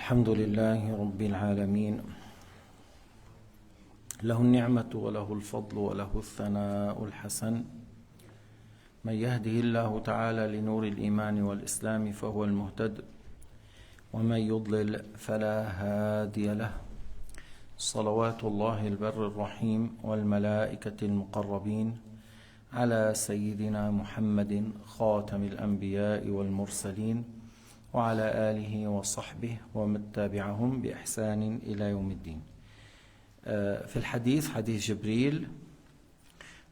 الحمد لله رب العالمين له النعمة وله الفضل وله الثناء الحسن من يهده الله تعالى لنور الإيمان والإسلام فهو المهتد ومن يضلل فلا هادي له صلوات الله البر الرحيم والملائكة المقربين على سيدنا محمد خاتم الأنبياء والمرسلين وعلى آله وصحبه ومن تبعهم بإحسان إلى يوم الدين. في الحديث حديث جبريل,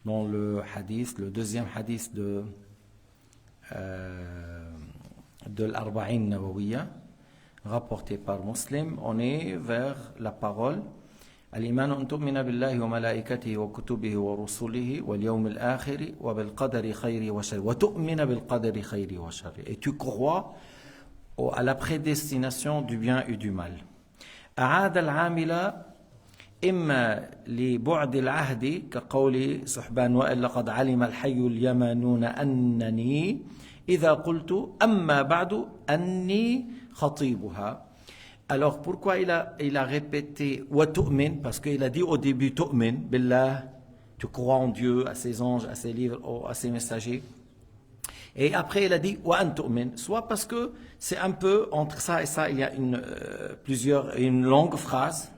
dans le hadith, le deuxième hadith de l'Arba'in Nawawiya, rapporté par Muslim, on est vers la parole الإيمان أن تؤمن بالله وملائكته وكتبه ورسله واليوم الآخر وبالقدر خيره وشره وتؤمن بالقدر خيره وشره. Et tu crois à la prédestination du bien et du mal. أعاد العامل إما لبعد العهد كقول سحبان وإن لقد علم الحي اليمنون أنني إذا قلت أما بعد أني خطيبها. Alors pourquoi il a répété wa tu'min? Parce qu'il a dit au début tu'min billah, tu crois en Dieu, à ses anges, à ses livres, à ses messagers. Et après il a dit wa an tu'min, soit parce que c'est un peu entre ça et ça, il y a une longue phrase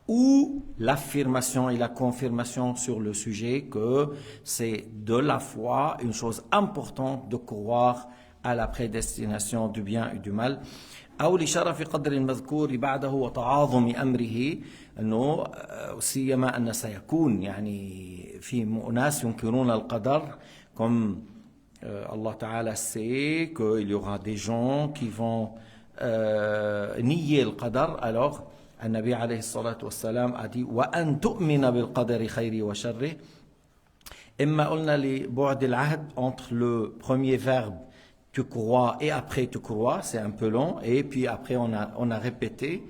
ou l'affirmation et la confirmation sur le sujet que c'est de la foi une chose importante de croire à la prédestination du bien et du mal. أو لشرف قدر المذكور بعده وتعاظم أمره أنه سيما أن سيكون يعني في أناس ينكرون القدر comme Allah Ta'ala sait qu'il y aura des gens qui vont nier le qadar. Alors النبي عليه الصلاة والسلام a dit وأن تؤمن بالقدر خيره وشره. إما قلنا لبعد العهد entre le premier verbe tu crois et après tu crois, c'est un peu long, et puis après on a répété,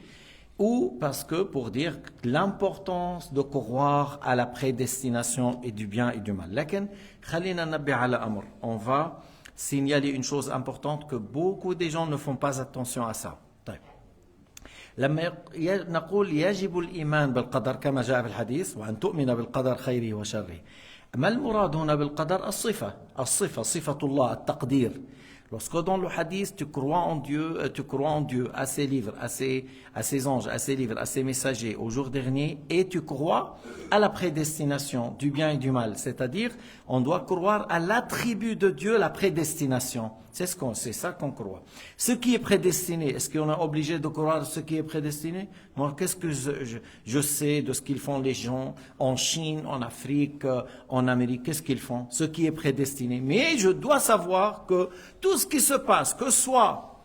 ou parce que pour dire l'importance de croire à la prédestination et du bien et du mal. لكن خلينا ننبه على أمر, on va signaler une chose importante que beaucoup de gens ne font pas attention à ça. طيب. لما نقول يجب الإيمان بالقدر كما جاء في الحديث وأن تؤمن بالقدر خيره وشره, ما المراد هنا بالقدر؟ الصفة صفة الله, التقدير. Lorsque dans le hadith tu crois en Dieu, à ses livres, à ses anges, à ses livres, à ses messagers, au jour dernier, et tu crois à la prédestination du bien et du mal, c'est-à-dire on doit croire à l'attribut de Dieu, la prédestination. C'est ça qu'on croit. Ce qui est prédestiné, est-ce qu'on est obligé de croire à ce qui est prédestiné? Moi, qu'est-ce que je sais de ce qu'ils font les gens en Chine, en Afrique, en Amérique? Qu'est-ce qu'ils font? Ce qui est prédestiné. Mais je dois savoir que tout ce qui se passe, que ce soit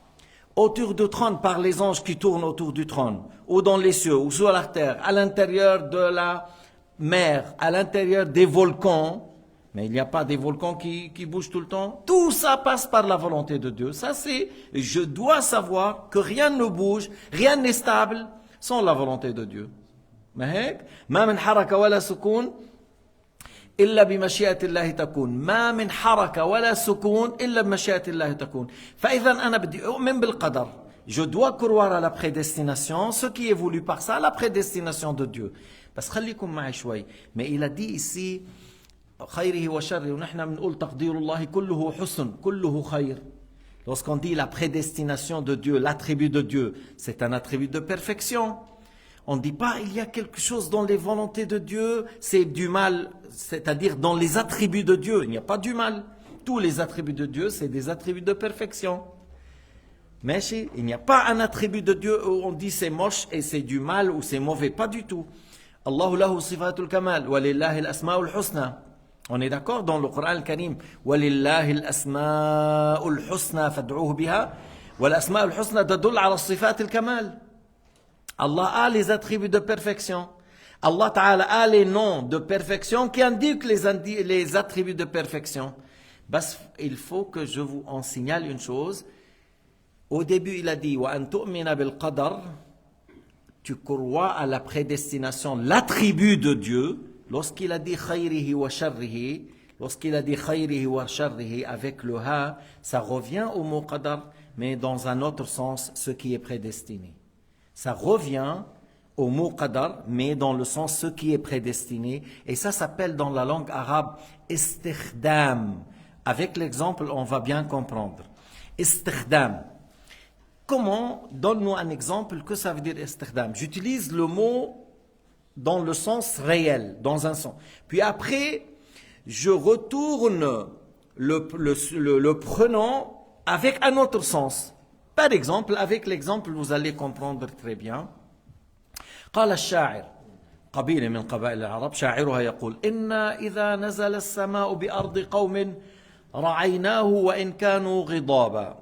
autour du trône par les anges qui tournent autour du trône, ou dans les cieux, ou sur la terre, à l'intérieur de la mer, à l'intérieur des volcans, mais il n'y a pas des volcans qui bougent tout le temps. Tout ça passe par la volonté de Dieu. Ça c'est, je dois savoir que rien ne bouge, rien n'est stable sans la volonté de Dieu. ما من حركة ولا سكون إلا بمشيئة الله تكون. ما من حركة ولا سكون إلا بمشيئة الله تكون. فإذا أنا بدي أؤمن بالقدر. Je dois croire à la prédestination, ce qui est voulu par ça, la prédestination de Dieu. بس خليكم معي شوي. Mais il a dit ici خيره وشره ونحن بنقول تقدير الله كله حسن كله خير. Lorsqu'on dit la prédestination de Dieu, l'attribut de Dieu, c'est un attribut de perfection. On ne dit pas il y a quelque chose dans les volontés de Dieu, c'est du mal, c'est-à-dire dans les attributs de Dieu, il n'y a pas du mal. Tous les attributs de Dieu, c'est des attributs de perfection. Mais il n'y a pas un attribut de Dieu où on dit c'est moche et c'est du mal ou c'est mauvais, pas du tout. Allahu lahu sifatul kamal wa lillahi al-asma'ul husna. On est d'accord dans le Coran al-Karim. وَلِلَّهِ الْأَسْمَاءُ الْحُسْنَى فَادْعُوهُ بِهَا وَالْأَسْمَاءُ الْحُسْنَى تدل على الصفات الكمال. Allah a les attributs de perfection. Allah Ta'ala a les noms de perfection qui indiquent les attributs de perfection. Bas, il faut que je vous en signale une chose. Au début, il a dit وَأَن تُؤْمِنَ بِالْقَدَرِ. Tu crois à la prédestination, l'attribut de Dieu. Lorsqu'il a dit khayrihi wa sharrihi, avec le ha, ça revient au mot qadar, mais dans un autre sens, ce qui est prédestiné. Ça revient au mot qadar, mais dans le sens ce qui est prédestiné. Et ça s'appelle dans la langue arabe istikhdam. Avec l'exemple, on va bien comprendre. Istikhdam. Comment? Donne-nous un exemple. Que ça veut dire istikhdam? J'utilise le mot dans le sens réel, dans un sens. Puis après, je retourne le prenant avec un autre sens. Par exemple, avec l'exemple, vous allez comprendre très bien. قال الشاعر قبيلة من قبائل العرب شاعرها يقول إنا إذا نزل السماء بأرض قوم رعيناه وإن كانوا غضابا.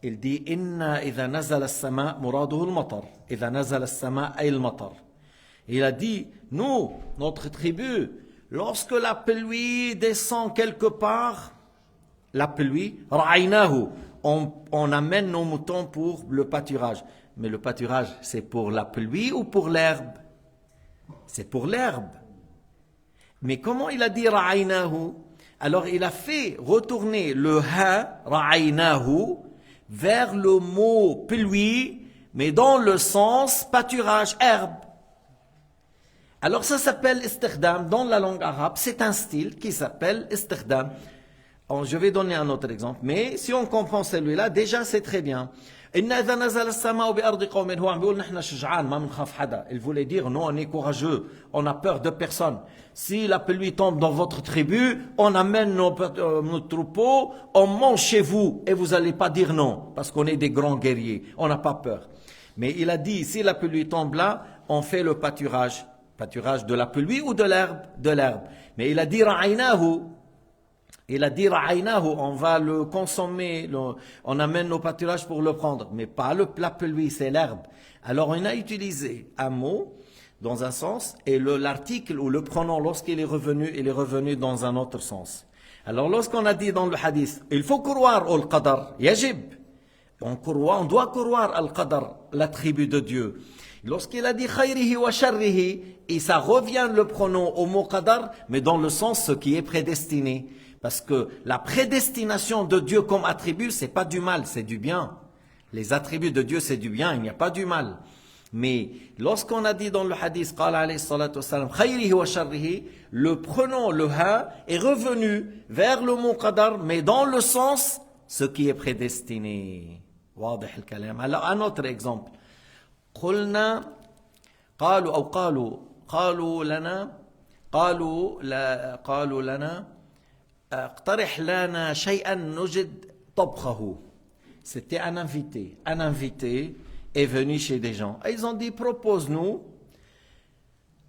Il dit إنا إذا نزل السماء مراده المطر. إذا نزل السماء أي المطر. Il a dit, nous, notre tribu, lorsque la pluie descend quelque part, la pluie, ra'aynahu, on amène nos moutons pour le pâturage. Mais le pâturage, c'est pour la pluie ou pour l'herbe? C'est pour l'herbe. Mais comment il a dit ra'aynahu? Alors il a fait retourner le ha, ra'aynahu, vers le mot pluie, mais dans le sens pâturage, herbe. Alors ça s'appelle istikhdam dans la langue arabe, c'est un style qui s'appelle istikhdam. Je vais donner un autre exemple, mais si on comprend celui-là, déjà c'est très bien. Il voulait dire, non, on est courageux, on a peur de personne. Si la pluie tombe dans votre tribu, on amène nos troupeaux, on mange chez vous, et vous n'allez pas dire non, parce qu'on est des grands guerriers, on n'a pas peur. Mais il a dit, si la pluie tombe là, on fait le pâturage. Pâturage de la pluie ou de l'herbe? De l'herbe. Mais il a dit ra'aynahu. Il a dit ra'aynahu, on va le consommer, on amène nos pâturages pour le prendre. Mais pas la pluie, c'est l'herbe. Alors on a utilisé un mot dans un sens et l'article ou le pronom lorsqu'il est revenu dans un autre sens. Alors lorsqu'on a dit dans le hadith, il faut croire au qadar, yajib. On doit croire al qadar, l'attribut de Dieu. Lorsqu'il a dit khayrihi wa sharrihi, et ça revient le pronom au mot qadar, mais dans le sens ce qui est prédestiné. Parce que la prédestination de Dieu comme attribut, c'est pas du mal, c'est du bien. Les attributs de Dieu, c'est du bien, il n'y a pas du mal. Mais lorsqu'on a dit dans le hadith, qala alayhi salatu wassalam, khayrihi wa sharrihi, le pronom, le ha, est revenu vers le mot qadar, mais dans le sens ce qui est prédestiné. واضح الكلام. Alors un autre exemple. قلنا قالوا أو قالوا لنا اقترح لنا شيئا نجد طبخه. C'était un invité. Un invité est venu chez des gens. Et ils ont dit, propose-nous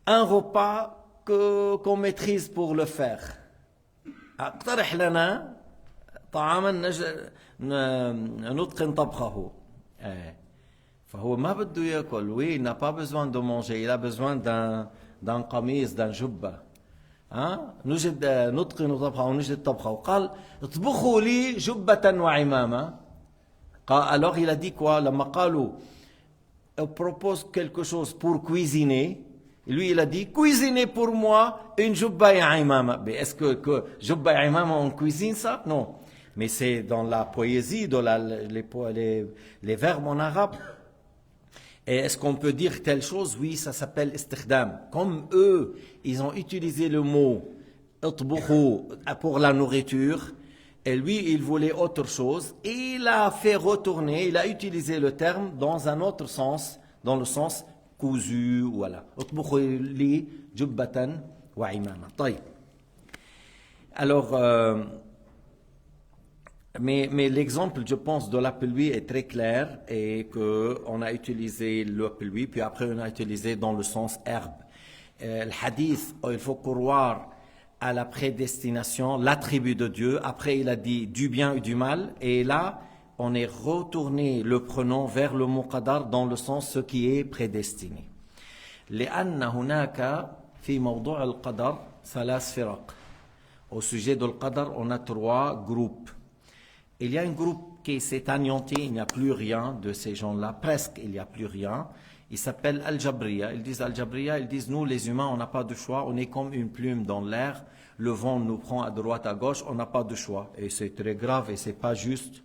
un repas qu'on maîtrise pour le faire. اقترح لنا طعاما نتقن طبخه. فهو ما بده ياكل. Oui, il n'a pas besoin de manger, il a besoin d'un قميص, d'un جبة. نجد نتقن طبخه ونجد طبخه. قال اطبخوا لي جبة وعمامة. Alors il a dit quoi? لما قالوا propose quelque chose pour cuisiner, lui il a dit cuisiner pour moi une jubba et imama. Mais est-ce que jubba et imama on cuisine ça? Non. Mais c'est dans la poésie, dans les verbes en arabe. Et est-ce qu'on peut dire telle chose? Oui, ça s'appelle istikhdam. Comme eux, ils ont utilisé le mot pour la nourriture, et lui, il voulait autre chose, et il a fait retourner, il a utilisé le terme dans un autre sens, dans le sens cousu, voilà. li jubbatan wa imama. Alors, mais l'exemple, je pense, de la pluie est très clair et qu'on a utilisé la pluie, puis après on a utilisé dans le sens herbe. Le hadith, il faut croire à la prédestination, l'attribut de Dieu. Après, il a dit du bien et du mal. Et là, on est retourné le pronom vers le mot qadar dans le sens ce qui est prédestiné. لأن هناك في موضوع القدر ثلاث فرق. Au sujet de l'qadar, on a 3 groupes. Il y a un groupe qui s'est anéanti, il n'y a plus rien de ces gens-là, presque il n'y a plus rien. Il s'appelle Al-Jabriya. Ils disent Al-Jabriya, ils disent nous les humains, on n'a pas de choix, on est comme une plume dans l'air, le vent nous prend à droite, à gauche, on n'a pas de choix. Et c'est très grave et c'est pas juste.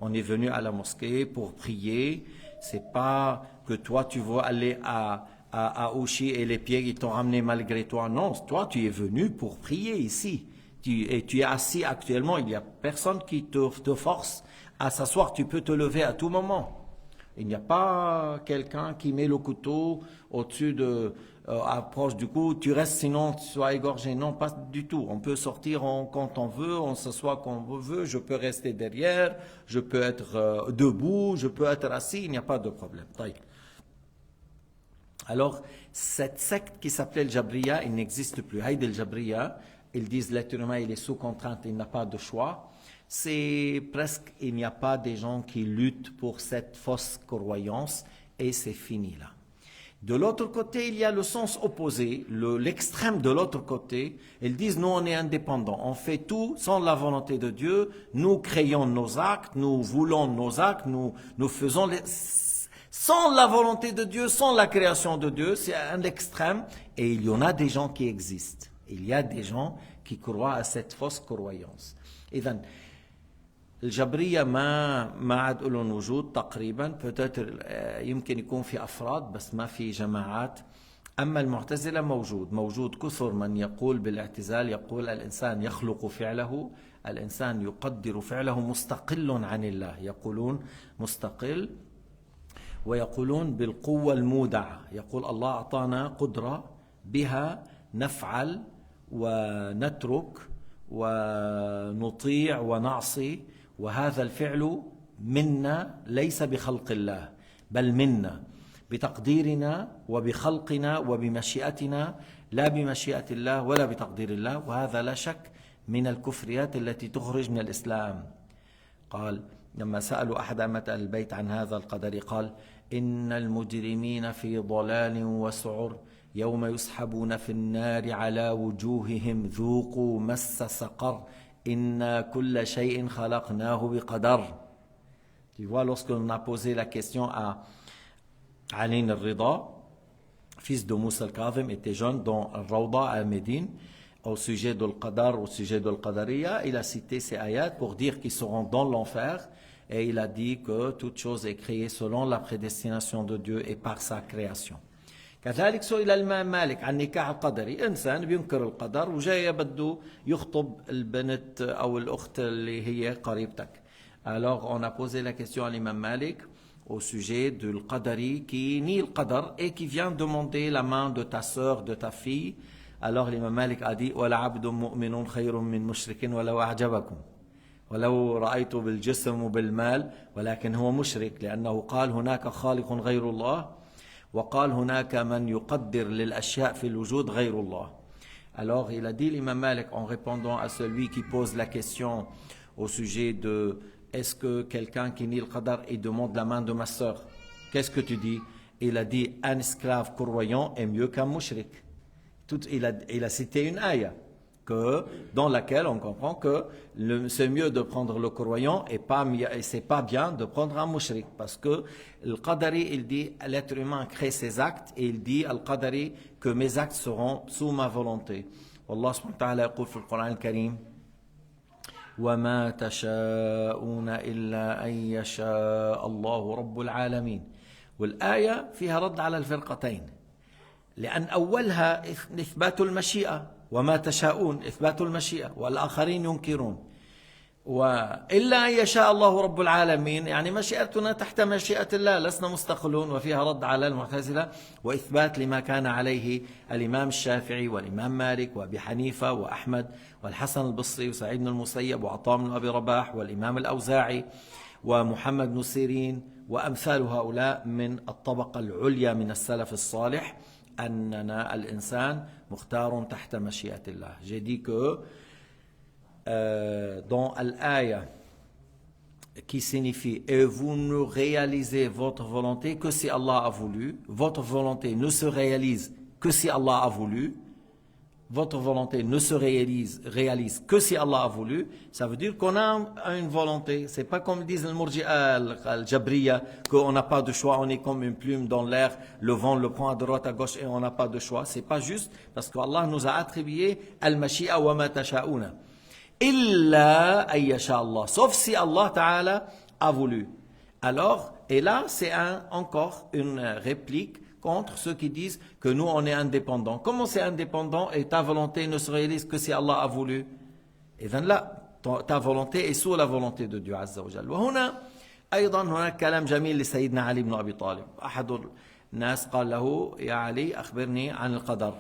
On est venu à la mosquée pour prier. C'est pas que toi tu veux aller à Ouchy et les pieds ils t'ont ramené malgré toi. Non, toi tu es venu pour prier ici. Et tu es assis actuellement, il n'y a personne qui te force à s'asseoir, tu peux te lever à tout moment. Il n'y a pas quelqu'un qui met le couteau au-dessus approche du cou, tu restes sinon tu sois égorgé. Non, pas du tout. On peut sortir quand on veut, on s'assoit quand on veut, je peux rester derrière, je peux être debout, je peux être assis, il n'y a pas de problème. Alors, cette secte qui s'appelait le Jabriya, il n'existe plus. Haïd el-Jabriya, ils disent l'être humain, il est sous contrainte, il n'a pas de choix. C'est presque, il n'y a pas des gens qui luttent pour cette fausse croyance et c'est fini là. De l'autre côté, il y a le sens opposé, l'extrême de l'autre côté. Ils disent, nous on est indépendants, on fait tout sans la volonté de Dieu, nous créons nos actes, nous voulons nos actes, nous faisons sans la volonté de Dieu, sans la création de Dieu. C'est un extrême et il y en a des gens qui existent. Il y a des gens qui croient à cette fausse croyance. إذن الجبرية ما عاد لهم وجود تقريبا peut-être يمكن يكون في أفراد بس ما في جماعات. أما المعتزلة موجود كثر من يقول بالاعتزال، يقول الإنسان يخلق فعله، الإنسان يقدر فعله مستقل عن الله، يقولون مستقل ويقولون بالقوة المودعة، يقول الله أعطانا قدرة بها نفعل ونترك ونطيع ونعصي، وهذا الفعل منا ليس بخلق الله بل منا بتقديرنا وبخلقنا وبمشيئتنا لا بمشيئة الله ولا بتقدير الله، وهذا لا شك من الكفريات التي تخرج من الإسلام. قال لما سألوا أحد أئمة البيت عن هذا القدر قال إن المجرمين في ضلال وسعر يوم يسحبون في النار على وجوههم ذوقوا مس سقر إنا كل شيء خلقناه بقدر. Tu vois, lorsqu'on a posé la question à Ali al-Rida, fils de Moussa al-Kadhim, était jeune dans Al-Rawda à Médine, au sujet de l'Qadar, au sujet de l'Qadariya, il a cité ces ayats pour dire qu'ils seront dans l'enfer, et il a dit que toute chose est créée selon la prédestination de Dieu et par sa création. كذلك سئل الإمام مالك عن نكاح القدري، إنسان بينكر القدر وجاي بده يخطب البنت أو الأخت اللي هي قريبتك. Alors on a posé la question à l'imam Malik au sujet du qadari qui nie le qadar et qui vient demander la main de ta sœur, de ta fille. Alors l'imam Malik a dit ولا عبد مؤمن خير من مشرك ولو أعجبكم ولو رأيت بالجسم وبالمال ولكن هو مشرك لأنه قال هناك خالق غير الله وقال هناك من يقدر للأشياء في الوجود غير الله. Alors il a dit l'imam Malik en répondant à celui qui pose la question au sujet de est-ce que quelqu'un qui nie le qadar et demande la main de ma sœur, qu'est-ce que tu dis? Il a dit un esclave croyant est mieux qu'un mushrik. Il a cité une ayah dans laquelle on comprend que c'est mieux de prendre le croyant et c'est pas bien de prendre un mushrik, parce que le qadari il dit l'être humain crée ses actes et il dit al qadari que mes actes seront sous ma volonté. Allah subhanahu wa ta'ala يقول في القرآن الكريم وما تشاءون إلا أن يشاء الله رب العالمين. والآية فيها رد على الفرقتين لأن أولها إثبات المشيئة وما تشاءون إثبات المشيئة والآخرين ينكرون، وإلا أن يشاء الله رب العالمين يعني مشيئتنا تحت مشيئة الله لسنا مستقلون، وفيها رد على المعتزلة وإثبات لما كان عليه الإمام الشافعي والإمام مالك وأبي حنيفة وأحمد والحسن البصري وسعيد بن المسيب وعطاء بن أبي رباح والإمام الأوزاعي ومحمد بن سيرين وأمثال هؤلاء من الطبقة العليا من السلف الصالح أننا الإنسان مختار تحت مشيئة الله. J'ai dit que dans l'aya qui signifie et vous ne réalisez votre volonté que si Allah a voulu, votre volonté ne se réalise que si Allah a voulu, votre volonté ne se réalise que si Allah a voulu, ça veut dire qu'on a une volonté. C'est pas comme disent les Murji'a, al-Jabriya, qu'on n'a pas de choix, on est comme une plume dans l'air, le vent le prend à droite, à gauche et on n'a pas de choix. C'est pas juste, parce qu'Allah nous a attribué al-Mashi'a wa ma tasha'una. Illa ayyasha Allah. Sauf si Allah Ta'ala a voulu. Alors, et là, c'est encore une réplique contre ceux qui disent que nous, on est indépendants. Comment c'est indépendant et ta volonté ne se réalise que si Allah a voulu? Et bien là, ta volonté est sous la volonté de Dieu Azza wa Jal. وهنا أيضا هناك كلام جميل لسيدنا علي بن أبي طالب. أحد الناس قال له يا علي أخبرني عن القدر.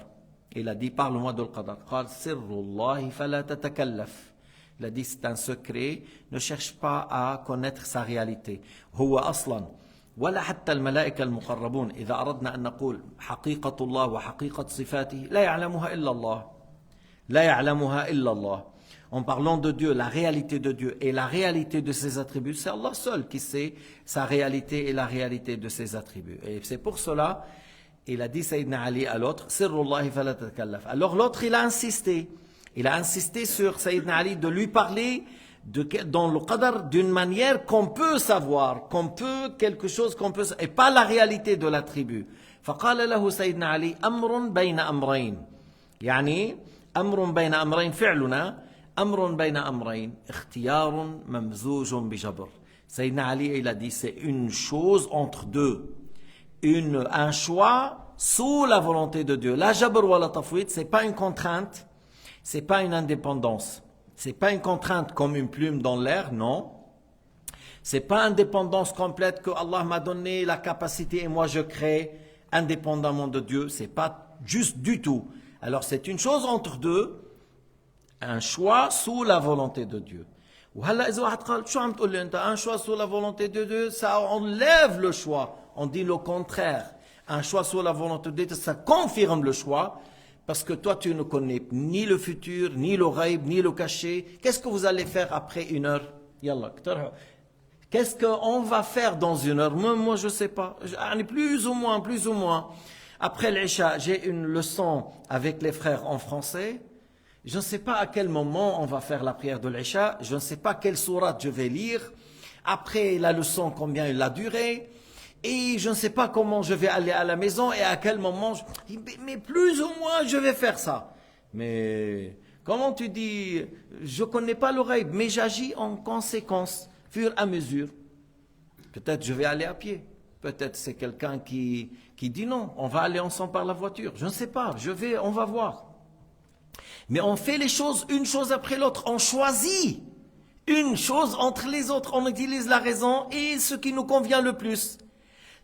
Il a dit parle-moi de القدر. قال سر الله فلا تتكلف. Il a dit c'est un secret, ne cherche pas à connaître sa réalité. هو أصلا ولا حتى الملائكة المقربون إذا أردنا أن نقول حقيقة الله وحقيقة صفاته لا يعلمها إلا الله. لا يعلمها إلا الله. En parlant de Dieu, la réalité de Dieu et la réalité de ses attributs, c'est Allah seul qui sait sa réalité et la réalité de ses attributs. Et c'est pour cela, il a dit Sayyidina Ali à l'autre, Sirrullahi fala tatakallaf. Alors l'autre, il a insisté. Il a insisté sur Sayyidina Ali de lui parler dans le qadar d'une manière qu'on peut savoir, qu'on peut, quelque chose qu'on peut, et pas la réalité de l'attribut. فقال له سيدنا علي أمر بين أمرين. يعني أمر بين أمرين فعلنا أمر بين أمرين اختيار ممزوج بجبر. Sayyidina Ali, il a dit c'est une chose entre deux, un choix sous la volonté de Dieu. La jabr wa la tafwid, c'est pas une contrainte, c'est pas une indépendance, c'est pas une contrainte comme une plume dans l'air, non. C'est pas une indépendance complète que Allah m'a donné la capacité et moi je crée indépendamment de Dieu, c'est pas juste du tout. Alors c'est une chose entre deux, un choix sous la volonté de Dieu. وهلا إذا واحد قال شو عم تقول لي أنت un choix sous la volonté de Dieu, ça enlève le choix. On dit le contraire. Un choix sous la volonté de Dieu, ça confirme le choix. Parce que toi, tu ne connais ni le futur, ni le ghaib, ni le caché. Qu'est-ce que vous allez faire après une heure? Yallah. Qu'est-ce qu'on va faire dans une heure? Moi, je ne sais pas. Plus ou moins. Après l'Isha, j'ai une leçon avec les frères en français. Je ne sais pas à quel moment on va faire la prière de l'Isha. Je ne sais pas quelle sourate je vais lire. Après la leçon, combien elle a duré. Et je ne sais pas comment je vais aller à la maison et à quel moment. Mais plus ou moins, je vais faire ça. Mais comment tu dis, je ne connais pas le ghaib, mais j'agis en conséquence, fur et à mesure. Peut-être je vais aller à pied. Peut-être c'est quelqu'un qui dit non, on va aller ensemble par la voiture. Je ne sais pas, on va voir. Mais on fait les choses une chose après l'autre. On choisit une chose entre les autres. On utilise la raison et ce qui nous convient le plus.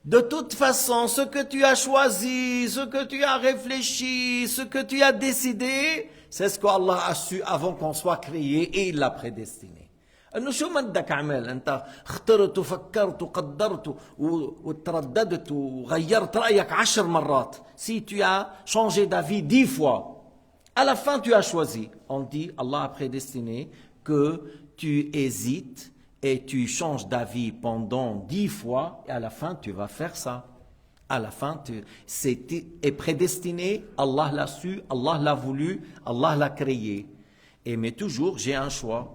De toute façon, ce que tu as choisi, ce que tu as réfléchi, ce que tu as décidé, c'est ce qu'Allah a su avant qu'on soit créé et il l'a prédestiné. انه شو ما بدك اعمل انت اخترت وفكرت وقدرت وترددت وغيرت رايك 10 مرات. Si tu as changé d'avis 10 fois, à la fin, tu as choisi. On dit, Allah a prédestiné que tu hésites et tu changes d'avis pendant 10 fois et à la fin, tu vas faire ça. À la fin, c'est prédestiné, Allah l'a su, Allah l'a voulu, Allah l'a créé. Mais toujours, j'ai un choix.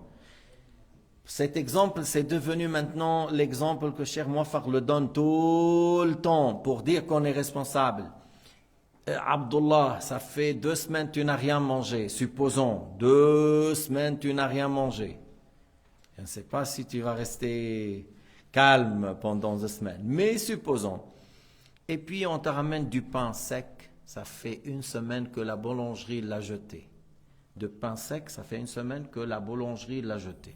Cet exemple, c'est devenu maintenant l'exemple que Cheikh Mouafaq le donne tout le temps pour dire qu'on est responsable. Abdullah, ça fait 2 semaines tu n'as rien mangé. Supposons, 2 semaines tu n'as rien mangé. Je ne sais pas si tu vas rester calme pendant 2 semaines, mais supposons. Et puis on te ramène du pain sec, ça fait 1 semaine que la boulangerie l'a jeté. De pain sec, ça fait 1 semaine que la boulangerie l'a jeté.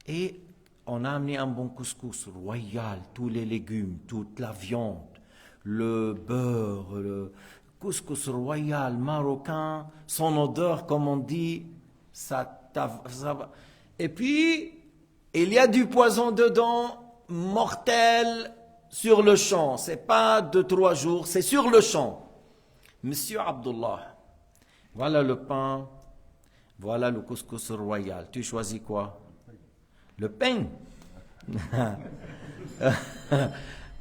Et on a amené un bon couscous royal, tous les légumes, toute la viande, le beurre, le couscous royal marocain, son odeur, comme on dit, ça va. Et puis, il y a du poison dedans, mortel, sur le champ. C'est pas 2-3 jours, c'est sur le champ. Monsieur Abdullah, voilà le pain, voilà le couscous royal. Tu choisis quoi? Le pain.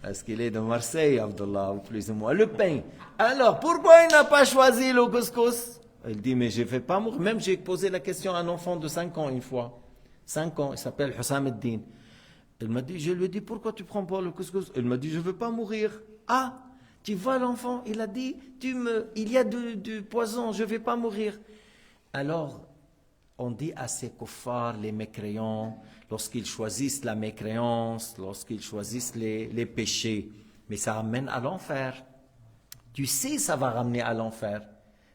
Est-ce qu'il est de Marseille, Abdullah, ou plus ou moins? Le pain. Alors, pourquoi il n'a pas choisi le couscous? Il dit, mais je ne vais pas mourir. Même j'ai posé la question à un enfant de 5 ans une fois. 5 ans, il s'appelle Hussam Eddin. Il m'a dit, je lui ai dit, pourquoi tu ne prends pas le couscous? Il m'a dit, je ne veux pas mourir. Ah, tu vois l'enfant? Il a dit, il y a du poison, je ne vais pas mourir. Alors, On dit à ces kuffars, les mécréants, lorsqu'ils choisissent la mécréance, lorsqu'ils choisissent les péchés, mais ça ramène à l'enfer. Tu sais, ça va ramener à l'enfer.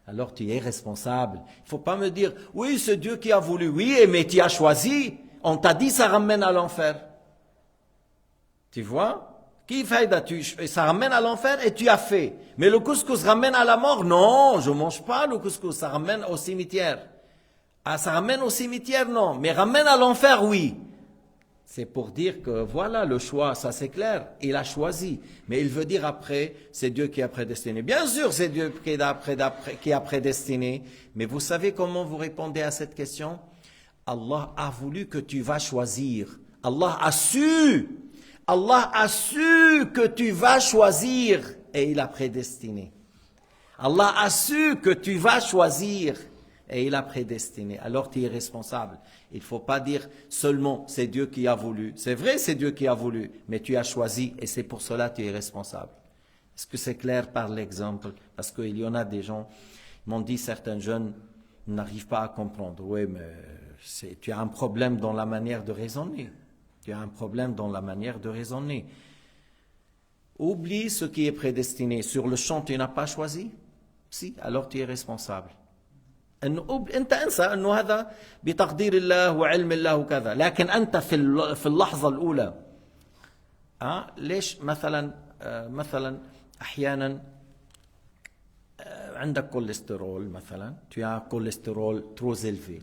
Alors tu es responsable. Il ne faut pas me dire, oui, c'est Dieu qui a voulu. Oui, mais tu as choisi. On t'a dit, ça ramène à l'enfer. Tu vois? Qui fait ça ramène à l'enfer et tu as fait. Mais le couscous ramène à la mort? Non, je ne mange pas le couscous, ça ramène au cimetière. Ah, ça ramène au cimetière, non. Mais ramène à l'enfer, oui. C'est pour dire que voilà le choix, ça c'est clair. Il a choisi. Mais il veut dire après, c'est Dieu qui a prédestiné. Bien sûr, c'est Dieu qui a prédestiné. Mais vous savez comment vous répondez à cette question? Allah a voulu que tu vas choisir. Allah a su que tu vas choisir et il a prédestiné. Allah a su que tu vas choisir et il a prédestiné. Alors tu es responsable. Il ne faut pas dire seulement c'est Dieu qui a voulu. C'est vrai, c'est Dieu qui a voulu, mais tu as choisi et c'est pour cela que tu es responsable. Est-ce que c'est clair par l'exemple? Parce qu'il y en a des gens, ils m'ont dit, certains jeunes n'arrivent pas à comprendre. Oui, mais tu as un problème dans la manière de raisonner. Tu as un problème dans la manière de raisonner. Oublie ce qui est prédestiné. Sur le champ, tu n'as pas choisi? Si, alors tu es responsable. انت انسى انه هذا بتقدير الله وعلم الله وكذا، لكن انت في اللحظه الاولى ليش مثلا احيانا عندك كوليسترول مثلا، tu as un cholestérol trop élevé.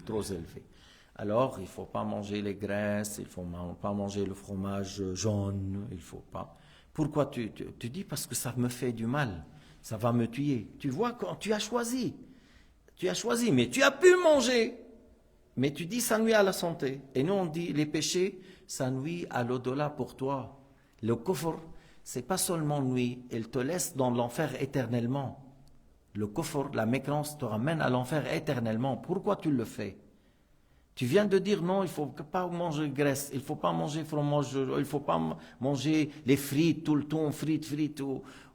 Alors il faut pas manger les graisses, il faut pas manger le fromage jaune, il faut pas. Pourquoi tu dis? Parce que ça me fait du mal, ça va me tuer. Tu vois, quand tu as choisi, mais tu as pu manger. Mais tu dis ça nuit à la santé. Et nous on dit les péchés, ça nuit à l'au-delà pour toi. Le kufr, c'est pas seulement nuit, il te laisse dans l'enfer éternellement. Le kufr, la mécréance te ramène à l'enfer éternellement. Pourquoi tu le fais? Tu viens de dire non, il ne faut pas manger graisse, il ne faut pas manger fromage, il ne faut pas manger les frites tout le temps, frites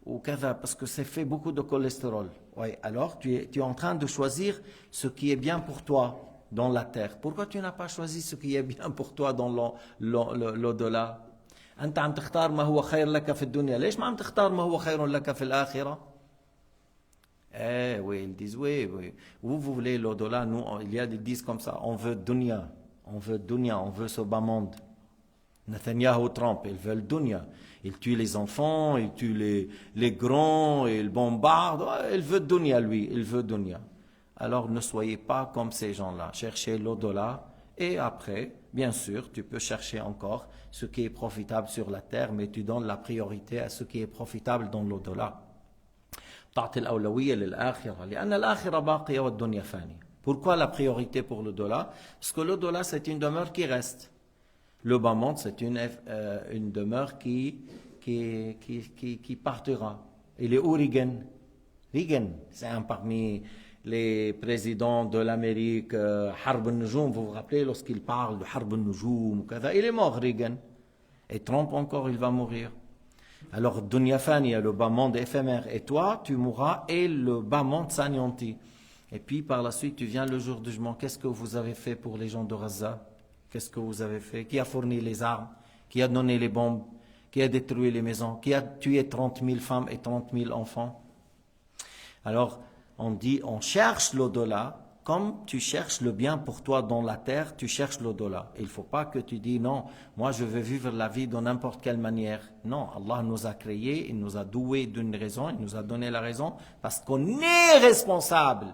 ou kada, parce que ça fait beaucoup de cholestérol. Oui, alors tu es en train de choisir ce qui est bien pour toi dans la terre. Pourquoi tu n'as pas choisi ce qui est bien pour toi dans l'au-delà? أنت عم تختار ما هو خير لك في الدنيا، ليش ما عم تختار ما هو خير لك في الآخرة؟ Oui, ils disent oui. Vous voulez l'au-delà, nous, il y a des disent comme ça, on veut dunya, on veut ce bas monde. Netanyahu, Trump, ils veulent dunya. Ils tuent les enfants, ils tuent les grands, ils bombardent. Il veut dunya, lui, il veut dunya. Alors ne soyez pas comme ces gens-là. Cherchez l'au-delà et après, bien sûr, tu peux chercher encore ce qui est profitable sur la terre, mais tu donnes la priorité à ce qui est profitable dans l'au-delà. تعطي الأولوية للآخرة لأن الآخرة باقية والدنيا فانية. Pourquoi la priorité pour l'au-delà? Parce que l'au-delà c'est une demeure qui reste. Le bas monde c'est une demeure qui partira. Il est où Reagan? Reagan, c'est un parmi les présidents de l'Amérique. Harb al-Nujum, vous vous rappelez lorsqu'il parle de Harb al-Nujum, il est mort Reagan. Et Trump encore, il va mourir. Alors, dunya faniya, le bas monde éphémère, et toi, tu mourras, et le bas monde s'anéantit. Et puis, par la suite, tu viens le jour du jugement. Qu'est-ce que vous avez fait pour les gens de Gaza? Qu'est-ce que vous avez fait? Qui a fourni les armes? Qui a donné les bombes? Qui a détruit les maisons? Qui a tué 30 000 femmes et 30 000 enfants? Alors, on dit, on cherche l'au-delà, comme tu cherches le bien pour toi dans la terre, tu cherches l'au-delà. Il ne faut pas que tu dis non, moi je veux vivre la vie de n'importe quelle manière. Non, Allah nous a créés, il nous a doués d'une raison, il nous a donné la raison parce qu'on est responsable.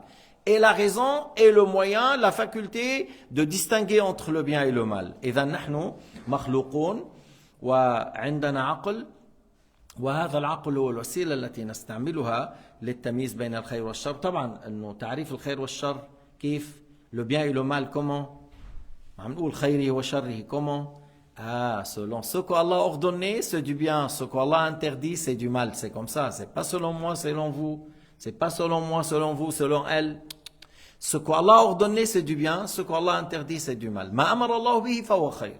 Et la raison est le moyen, la faculté de distinguer entre le bien et le mal. إذا نحن مخلوقون وعندنا عقل وهذا العقل هو الوسيلة التي نستعملها للتمييز بين الخير والشر. طبعا انه تعريف الخير والشر كيف؟ le bien et le mal comment؟ عم نقول خيره وشره comment؟ selon ce qu'Allah a ordonné, c'est du bien, ce qu'Allah a interdit, c'est du mal. C'est comme ça, c'est pas selon moi, selon vous, c'est pas selon moi, selon vous, selon elle. Ce qu'Allah a ordonné, c'est du bien, ce qu'Allah a interdit, c'est du mal. ما أمر الله به فهو خير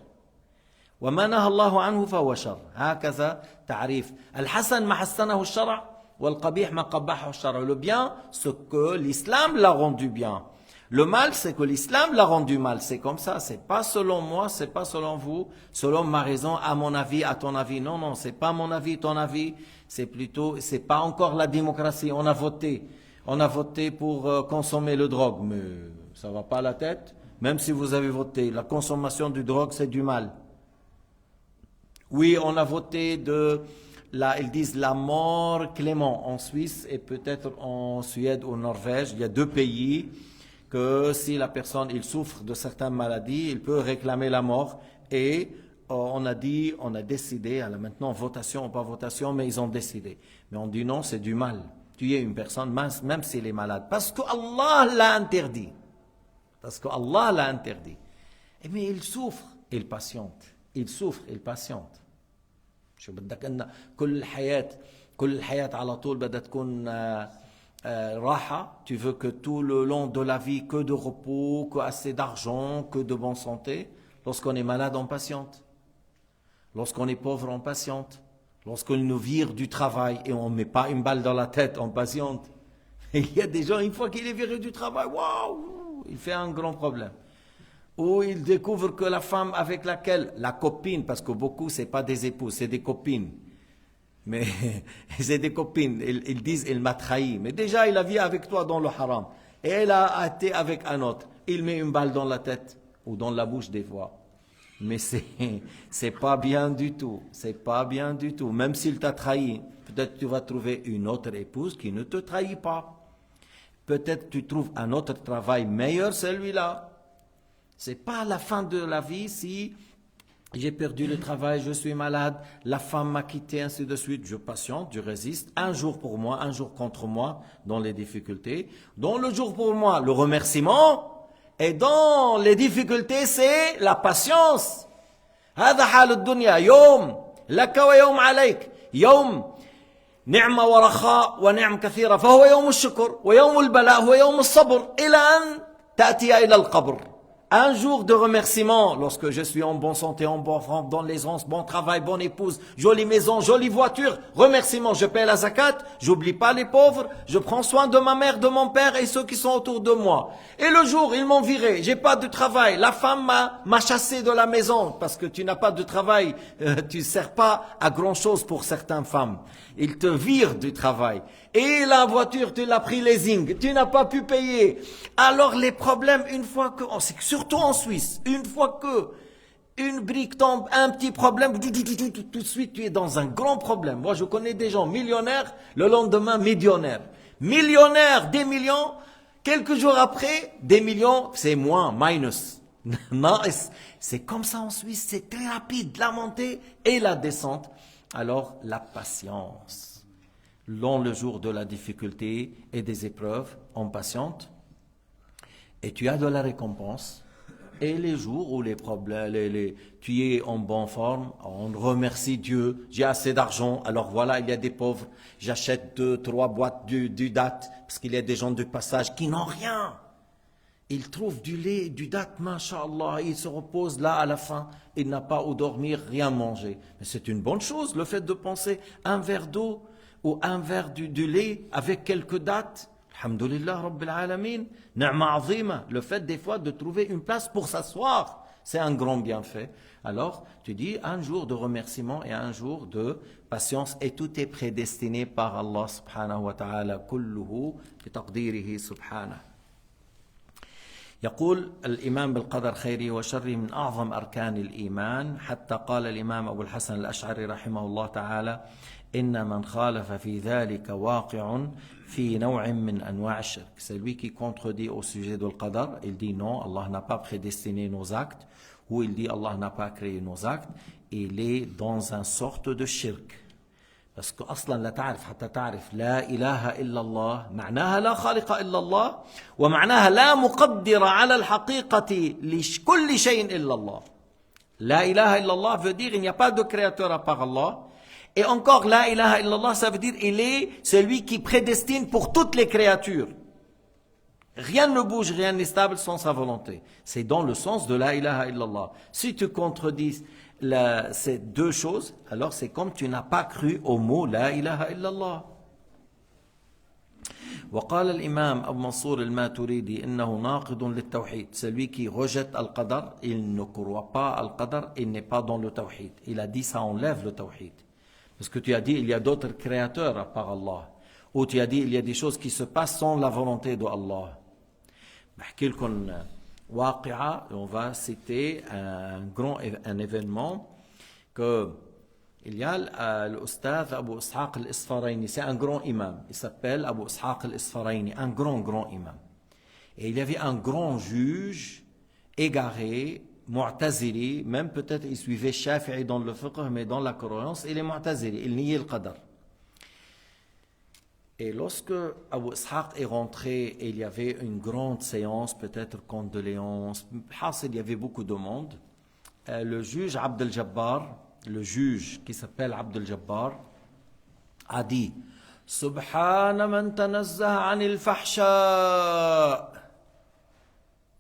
وما نهى الله عنه فهو شر. هكذا تعريف. الحسن ما حسنه الشرع والقبيح ما قبحه الشرع. Le bien, ce que l'islam l'a rendu bien. Le mal, c'est que l'islam l'a rendu mal. C'est comme ça. C'est pas selon moi, c'est pas selon vous, selon ma raison, à mon avis, à ton avis. Non, non, c'est pas mon avis, ton avis. C'est plutôt, c'est pas encore la démocratie. On a voté. On a voté pour consommer le drogue. Mais ça va pas à la tête. Même si vous avez voté, la consommation du drogue, c'est du mal. Oui, on a voté ils disent la mort clément en Suisse et peut-être en Suède ou en Norvège. Il y a 2 pays que si la personne il souffre de certaines maladies, il peut réclamer la mort. Et on a décidé, alors maintenant votation ou pas votation, mais ils ont décidé. Mais on dit non, c'est du mal. Tuer une personne, même s'il est malade, parce que Allah l'a interdit. Parce que Allah l'a interdit. Mais il souffre, il patiente. Il souffre, il patiente. شو بدك ان كل الحياة على طول بدها تكون راحة. Tu veux que tout le long de la vie que de repos, que assez d'argent, que de bonne santé. Lorsqu'on est malade, on patiente. Lorsqu'on est pauvre, on patiente. Lorsqu'on nous vire du travail et on ne met pas une balle dans la tête, on patiente. Il y a des gens, une fois qu'il est viré du travail, waouh, il fait un grand problème. Ou il découvre que la femme avec laquelle, la copine, parce que beaucoup, ce n'est pas des épouses, c'est des copines. Mais c'est des copines, ils disent, il m'a trahi. Mais déjà, il a vécu avec toi dans le haram. Et elle a été avec un autre. Il met une balle dans la tête, ou dans la bouche des fois. Mais c'est pas bien du tout. C'est pas bien du tout. Même s'il t'a trahi, peut-être tu vas trouver une autre épouse qui ne te trahit pas. Peut-être tu trouves un autre travail meilleur, celui-là. C'est pas la fin de la vie si j'ai perdu le travail, je suis malade, la femme m'a quitté, ainsi de suite. Je patiente, je résiste. Un jour pour moi, un jour contre moi, dans les difficultés. Dans le jour pour moi, le remerciement. Et dans les difficultés, c'est la patience. هذا حال الدنيا يوم لك ويوم عليك يوم نعمة ورخاء ونعم كثيرة فهو يوم الشكر ويوم البلاء هو يوم الصبر إلى أن تأتي إلى القبر. Un jour de remerciement, lorsque je suis en bonne santé, en bonne forme, dans l'aisance, bon travail, bonne épouse, jolie maison, jolie voiture, remerciement, je paie la zakat, j'oublie pas les pauvres, je prends soin de ma mère, de mon père et ceux qui sont autour de moi. Et le jour, ils m'ont viré, j'ai pas de travail, la femme m'a chassé de la maison, parce que tu n'as pas de travail, tu sers pas à grand chose pour certaines femmes. Ils te virent du travail. Et la voiture, tu l'as pris leasing, tu n'as pas pu payer. Alors les problèmes, une fois que, surtout en Suisse, une fois que une brique tombe, un petit problème, tout de suite tu es dans un grand problème. Moi je connais des gens millionnaires, le lendemain millionnaires. Millionnaires, des millions, quelques jours après, des millions, c'est moins, minus. Non, c'est comme ça en Suisse, c'est très rapide, la montée et la descente. Alors la patience. Dans le jour de la difficulté et des épreuves, on patiente et tu as de la récompense. Et les jours où les problèmes, tu es en bonne forme, on remercie Dieu, j'ai assez d'argent, alors voilà, il y a des pauvres, j'achète 2-3 boîtes du date, parce qu'il y a des gens de passage qui n'ont rien. Ils trouvent du lait, du date, masha'Allah, ils se reposent là à la fin, il n'a pas où dormir, rien manger. Mais c'est une bonne chose, le fait de penser un verre d'eau ou un verre du lait avec quelques dates. Alhamdulillah Rabbil Alamin, ni'ma azima. Le fait des fois de trouver une place pour s'asseoir, c'est un grand bienfait. Alors, tu dis un jour de remerciement et un jour de patience et tout est prédestiné par Allah subhanahu wa ta'ala, kulluhu bi taqdirihi subhanahu. يقول الإيمان بالقدر خيره وشره من أعظم أركان الإيمان حتى قال الإمام أبو الحسن الأشعري رحمه الله تعالى إن من خالف في ذلك واقع في نوع من أنواع الشرك. C'est lui qui contredit au sujet de l'Qadar. Il dit non, Allah n'a pas prédestiné nos actes. Ou il dit Allah n'a pas créé nos actes. Il est dans une sorte de shirk. Parce que أصلا لا تعرف حتى تعرف لا إله إلا الله معناها لا خالق إلا الله ومعناها لا مقدر على الحقيقة لكل شيء إلا الله. لا إله إلا الله veut dire il n'y a pas de créateur à part Allah. Et encore la ilaha illallah ça veut dire il est celui qui prédestine pour toutes les créatures. Rien ne bouge, rien n'est stable sans sa volonté. C'est dans le sens de la ilaha illallah. Si tu contredis ces deux choses, alors c'est comme tu n'as pas cru au mot la ilaha illallah. وقال الإمام أبو منصور الماتريدي إنه ناقض للتوحيد. Celui qui rejette al-qadar, il ne croit pas al-qadar, il n'est pas dans le tawhid. Il a dit ça enlève le tawhid. Parce que tu as dit il y a d'autres créateurs à part Allah. Ou tu as dit il y a des choses qui se passent sans la volonté de Allah. بحكي لكم واقعة, on va citer un événement que il y a l'Oustaz Abu Ishaq al-Isfaraini, c'est un grand imam, il s'appelle Abu Ishaq al-Isfaraini, un grand imam. Et il y avait un grand juge égaré, mu'tazili, même peut-être il suivait Shafi'i dans le fiqh, mais dans la croyance, il est mu'tazili, il niait le qadar. Et lorsque Abu Ishaq est rentré et il y avait une grande séance, peut-être condoléances, il y avait beaucoup de monde, le juge Abdel Jabbar, le juge qui s'appelle Abdel Jabbar, a dit Subhana man tanazzaha anil fahsha.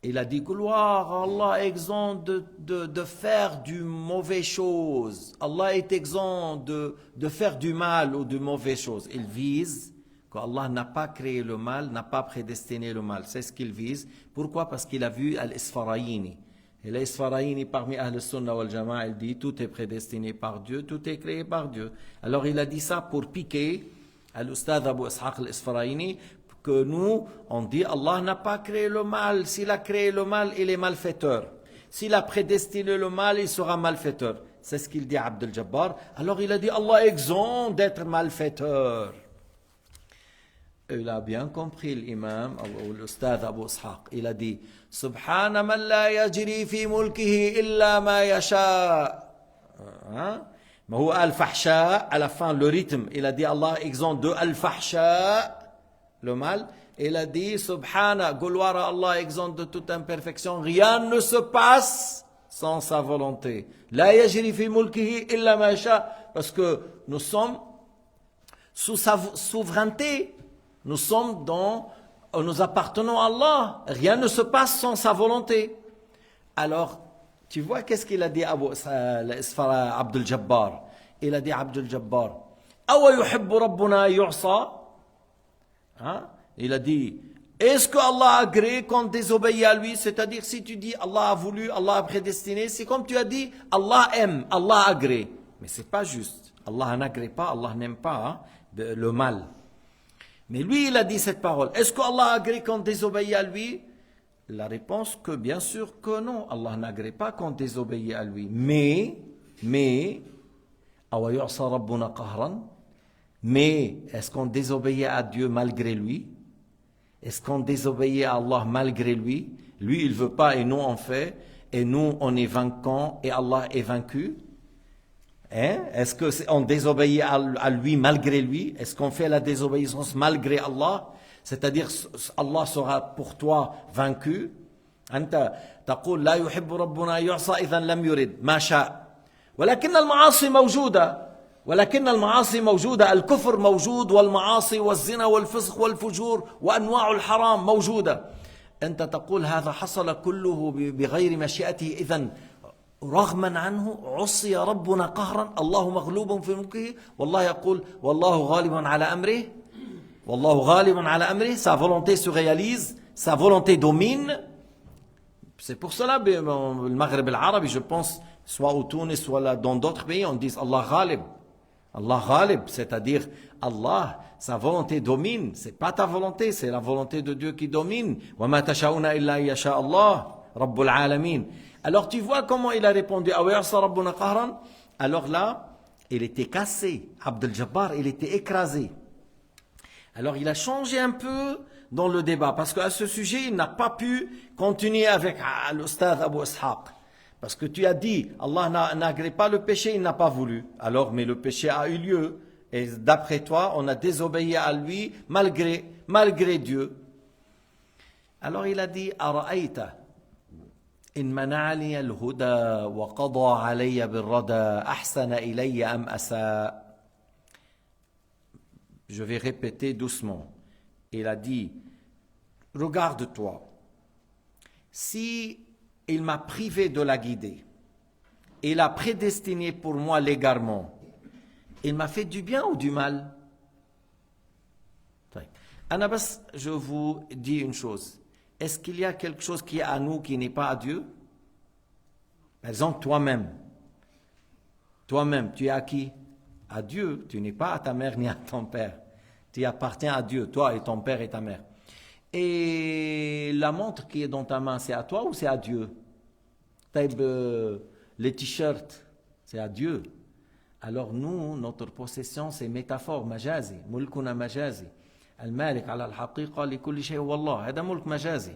Il a dit gloire à Allah exempt de faire du mauvais chose. Allah est exempt de faire du mal ou de mauvaises choses. Il vise qu'Allah n'a pas créé le mal, n'a pas prédestiné le mal. C'est ce qu'il vise. Pourquoi? Parce qu'il a vu Al-Isfaraini. Et l'Isfaraini parmi Ahl Sunnah wal Jama'a, il dit tout est prédestiné par Dieu, tout est créé par Dieu. Alors il a dit ça pour piquer à l'Oustad Abu Ishaq al-Isfaraini que nous, on dit Allah n'a pas créé le mal. S'il a créé le mal, il est malfaiteur. S'il a prédestiné le mal, il sera malfaiteur. C'est ce qu'il dit à Abdel Jabbar. Alors il a dit Allah est exempt d'être malfaiteur. Il a bien compris l'imam ou l'Oustad Abu Ishaq. Il a dit Subhana man la yajri fi mulkihi illa ma yasha. Mais où al-fahsha, à la fin le rythme, il a dit Allah exempt de al-fahsha, le mal. Il a dit Subhana, gloire à Allah exempt de toute imperfection. Rien ne se passe sans sa volonté. La yajri fi mulkihi illa ma yasha. Parce que nous sommes sous sa souveraineté. Nous appartenons à Allah. Rien ne se passe sans sa volonté. Alors, tu vois qu'est-ce qu'il a dit Abdel Jabbar? Il a dit Abdel Jabbar, Awa yuhibbu rabbuna yu'sa? Il a dit, est-ce que Allah agrée qu'on désobéit à lui? C'est-à-dire, si tu dis Allah a voulu, Allah a prédestiné, c'est comme tu as dit, Allah aime, Allah agrée. Mais c'est pas juste. Allah n'agrée pas, Allah n'aime pas le mal. Mais lui, il a dit cette parole. Est-ce qu'Allah agrée qu'on désobéit à lui? La réponse que bien sûr que non. Allah n'agrée pas qu'on désobéit à lui. Mais, est-ce qu'on désobéit à Dieu malgré lui? Est-ce qu'on désobéit à Allah malgré lui? Lui, il ne veut pas et nous on fait. Et nous, on est vainquant et Allah est vaincu. Est-ce qu'on désobéit à lui malgré lui? Est-ce qu'on fait la désobéissance malgré Allah? C'est-à-dire Allah sera pour toi vaincu. أنت تقول لا يحب ربنا يعصى إذا لم يرد ما شاء. ولكن المعاصي موجودة. الكفر موجود والمعاصي والزنا والفسق والفجور وأنواع الحرام موجودة. أنت تقول هذا حصل كله بغير مشيئته إذا رغما عنه عصي ربنا قهرا الله مغلوب في ملكه والله يقول والله غالب على أمره. Sa volonté se réalise, sa volonté domine. C'est pour cela le Maghreb al-Arabi, je pense, soit au Tunis, soit dans d'autres pays, on dit Allah ghalib, c'est-à-dire Allah, sa volonté domine. C'est pas ta volonté, c'est la volonté de Dieu qui domine. Wa ma tasha'una illa yasha Allah, Rabbul Alamin. Alors tu vois comment il a répondu. Alors là, il était cassé. Abdel Jabbar, il était écrasé. Alors il a changé un peu dans le débat. Parce qu'à ce sujet, il n'a pas pu continuer avec l'Oustad Abu Ishaq. Parce que tu as dit, Allah n'agrée pas le péché, il n'a pas voulu. Alors, mais le péché a eu lieu. Et d'après toi, on a désobéi à lui malgré Dieu. Alors il a dit, Ara'ayta. إن منعني الهدى وقضى علي بالردى أحسن إلي أم أساء. Je vais répéter doucement. Il a dit, regarde-toi, si il m'a privé de la guider, il a prédestiné pour moi l'égarement, il m'a fait du bien ou du mal? Anabas, je vous dis une chose. Est-ce qu'il y a quelque chose qui est à nous qui n'est pas à Dieu? Par exemple, toi-même. Toi-même, tu es à qui? À Dieu. Tu n'es pas à ta mère ni à ton père. Tu appartiens à Dieu, toi et ton père et ta mère. Et la montre qui est dans ta main, c'est à toi ou c'est à Dieu? Les t-shirts, c'est à Dieu. Alors nous, notre possession, c'est métaphore, majazi. Mulkuna majazi. Al-Malik ala al-haqiqa li kulli shay huwa Allah. Hada mulk majazi.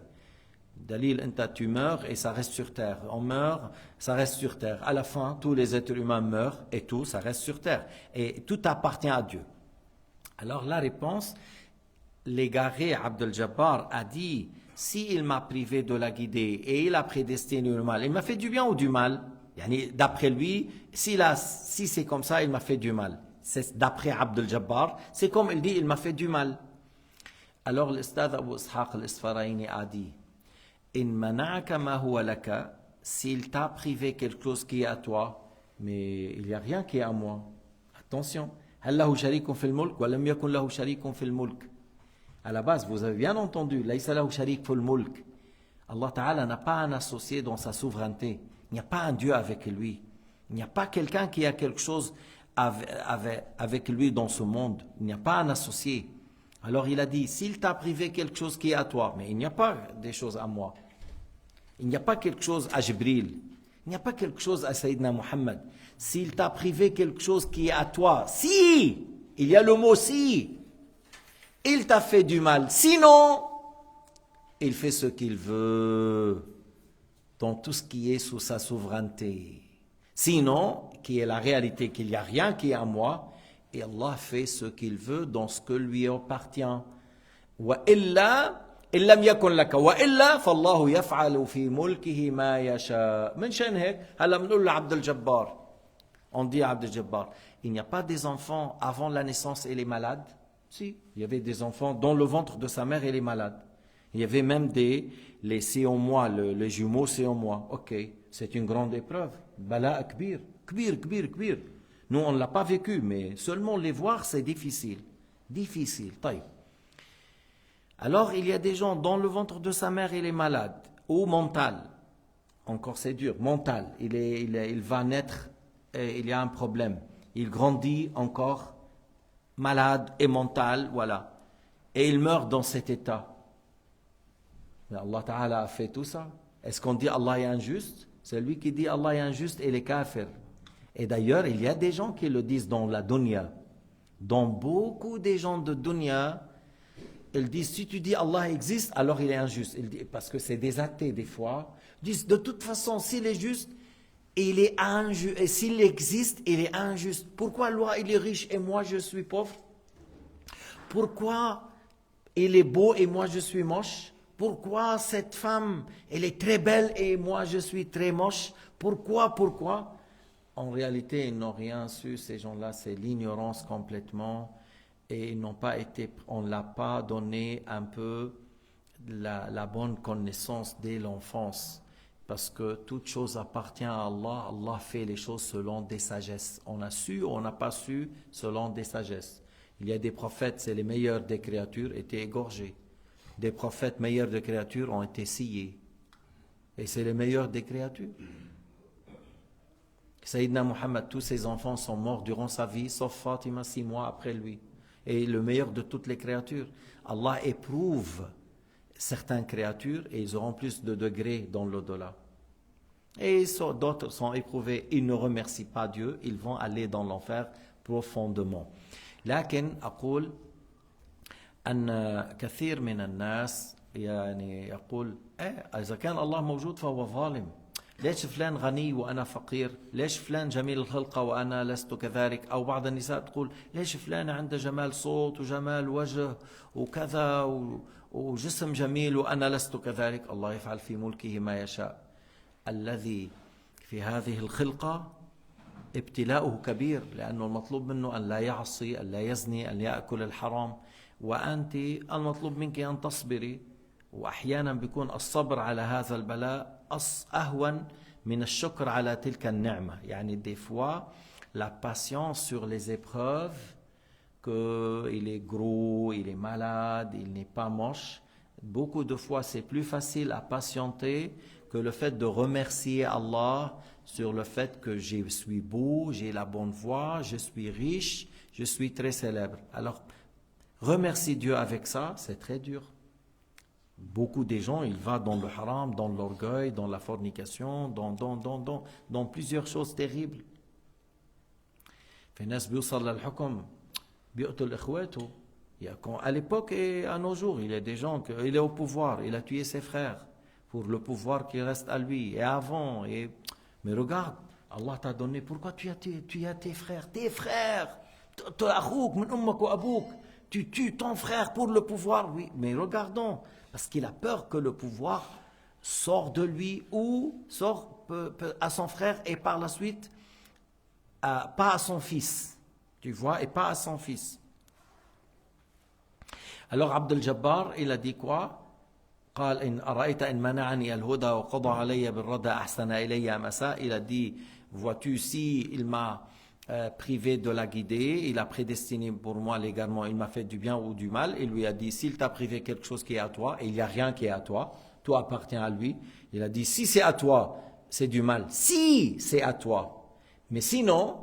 Dalil, tu meurs et ça reste sur terre. On meurt, ça reste sur terre. À la fin, tous les êtres humains meurent et tout, ça reste sur terre. Et tout appartient à Dieu. Alors la réponse, l'égaré Abdel Jabbar a dit, s'il m'a privé de la guider et il a prédestiné le mal, il m'a fait du bien ou du mal? D'après lui, si c'est comme ça, il m'a fait du mal. D'après Abdel Jabbar, c'est comme il dit, il m'a fait du mal. Alors l'Ustad Abu Ishaq al-Isfaraini a dit, in mana'aka ma huwa laka, s'il t'a privé quelque chose qui est à toi, mais il n'y a rien qui est à moi. Attention. هل له شريك في الملك ولم يكن له شريك في الملك. À la base, vous avez bien entendu, ليس له شريك في الملك. Allah Ta'ala n'a pas un associé dans sa souveraineté. Il n'y a pas un Dieu avec lui. Il n'y a pas quelqu'un qui a quelque chose avec lui dans ce monde. Il n'y a pas un associé. Alors il a dit, s'il t'a privé quelque chose qui est à toi, mais il n'y a pas des choses à moi. Il n'y a pas quelque chose à Jibril. Il n'y a pas quelque chose à Sayyidina Muhammad. S'il t'a privé quelque chose qui est à toi, si, il y a le mot si, il t'a fait du mal. Sinon, il fait ce qu'il veut dans tout ce qui est sous sa souveraineté. Sinon, qui est la réalité qu'il n'y a rien qui est à moi, et Allah fait ce qu'il veut dans ce que lui appartient. Wa illa إن لم يكن لك وإلا فالله يفعل في ملكه ما يشاء. من شان هيك هلا بنقول لعبد الجبار. On dit à Abdel Jabbar, il n'y a pas des enfants avant la naissance et les malades? Si, il y avait des enfants dans le ventre de sa mère et les malades. Il y avait même les c'est en moi, les jumeaux c'est en moi. Ok, c'est une grande épreuve. Bala kbir, kbir, kbir, kbir. Nous on ne l'a pas vécu, mais seulement les voir c'est difficile. Difficile, taïb. Alors, il y a des gens dans le ventre de sa mère, il est malade, ou mental. Encore c'est dur, mental. Il va naître, et il y a un problème. Il grandit encore malade et mental, voilà. Et il meurt dans cet état. Mais Allah Ta'ala a fait tout ça. Est-ce qu'on dit Allah est injuste? C'est lui qui dit Allah est injuste et les kafirs. Et d'ailleurs, il y a des gens qui le disent dans la dunya. Dans beaucoup des gens de dunya, ils disent, si tu dis Allah existe, alors il est injuste. Parce que c'est des athées des fois. Ils disent, de toute façon, s'il est juste, il est injuste. Et s'il existe, il est injuste. Pourquoi Allah, il est riche et moi, je suis pauvre? Pourquoi il est beau et moi, je suis moche? Pourquoi cette femme, elle est très belle et moi, je suis très moche? Pourquoi? En réalité, ils n'ont rien su. Ces gens-là, c'est l'ignorance complètement. Et ils n'ont pas été, on ne l'a pas donné un peu la bonne connaissance dès l'enfance. Parce que toute chose appartient à Allah. Allah fait les choses selon des sagesses. On a su ou on n'a pas su selon des sagesses. Il y a des prophètes, c'est les meilleurs des créatures, étaient égorgés. Des prophètes meilleurs des créatures ont été sciés. Et c'est les meilleurs des créatures. Sayyidina Muhammad, tous ses enfants sont morts durant sa vie, sauf Fatima 6 mois après lui. Et le meilleur de toutes les créatures. Allah éprouve certaines créatures et ils auront plus de degrés dans l'au-delà. Et d'autres sont éprouvés, ils ne remercient pas Dieu, ils vont aller dans l'enfer profondément. لكن أقول أن كثير من الناس يعني يقول إذا كان الله موجود فهو ظالم. ليش فلان غني وأنا فقير؟ ليش فلان جميل الخلقة وأنا لست كذلك؟ أو بعض النساء تقول ليش فلان عنده جمال صوت وجمال وجه وكذا وجسم جميل وأنا لست كذلك؟ الله يفعل في ملكه ما يشاء. الذي في هذه الخلقة ابتلاؤه كبير لأنه المطلوب منه أن لا يعصي، أن لا يزني، أن يأكل الحرام. وأنت المطلوب منك أن تصبري. وأحيانا بيكون الصبر على هذا البلاء أهون من الشكر على تلك النعمة. يعني des fois la patience sur les épreuves qu'il est gros, il est malade, il n'est pas moche. Beaucoup de fois, c'est plus facile à patienter que le fait de remercier Allah sur le fait que je suis beau, j'ai la bonne voix, je suis riche, je suis très célèbre. Alors, remercier Dieu avec ça, c'est très dur. Beaucoup des gens, ils vont dans le haram, dans l'orgueil, dans la fornication, dans plusieurs choses terribles. À l'époque et à nos jours, il y a des gens, il est au pouvoir, il a tué ses frères pour le pouvoir qui reste à lui. Et avant, mais regarde, Allah t'a donné, pourquoi tu as tes frères? Tes frères, tu tues ton frère pour le pouvoir, oui, mais regardons, parce qu'il a peur que le pouvoir sorte de lui ou sort à son frère et par la suite, pas à son fils, tu vois, et pas à son fils. Alors Abdel Jabbar, il a dit quoi? قال إن أرأيت إن منعني الهدى وقضى علي بالردى أحسن إلي أم أساء. Il a dit, vois-tu, si il m'a privé de la guider, il a prédestiné pour moi l'égarement, il m'a fait du bien ou du mal. Il lui a dit, s'il t'a privé quelque chose qui est à toi, et il n'y a rien qui est à toi, tout appartient à lui. Il a dit, si c'est à toi, c'est du mal. Si c'est à toi. Mais sinon,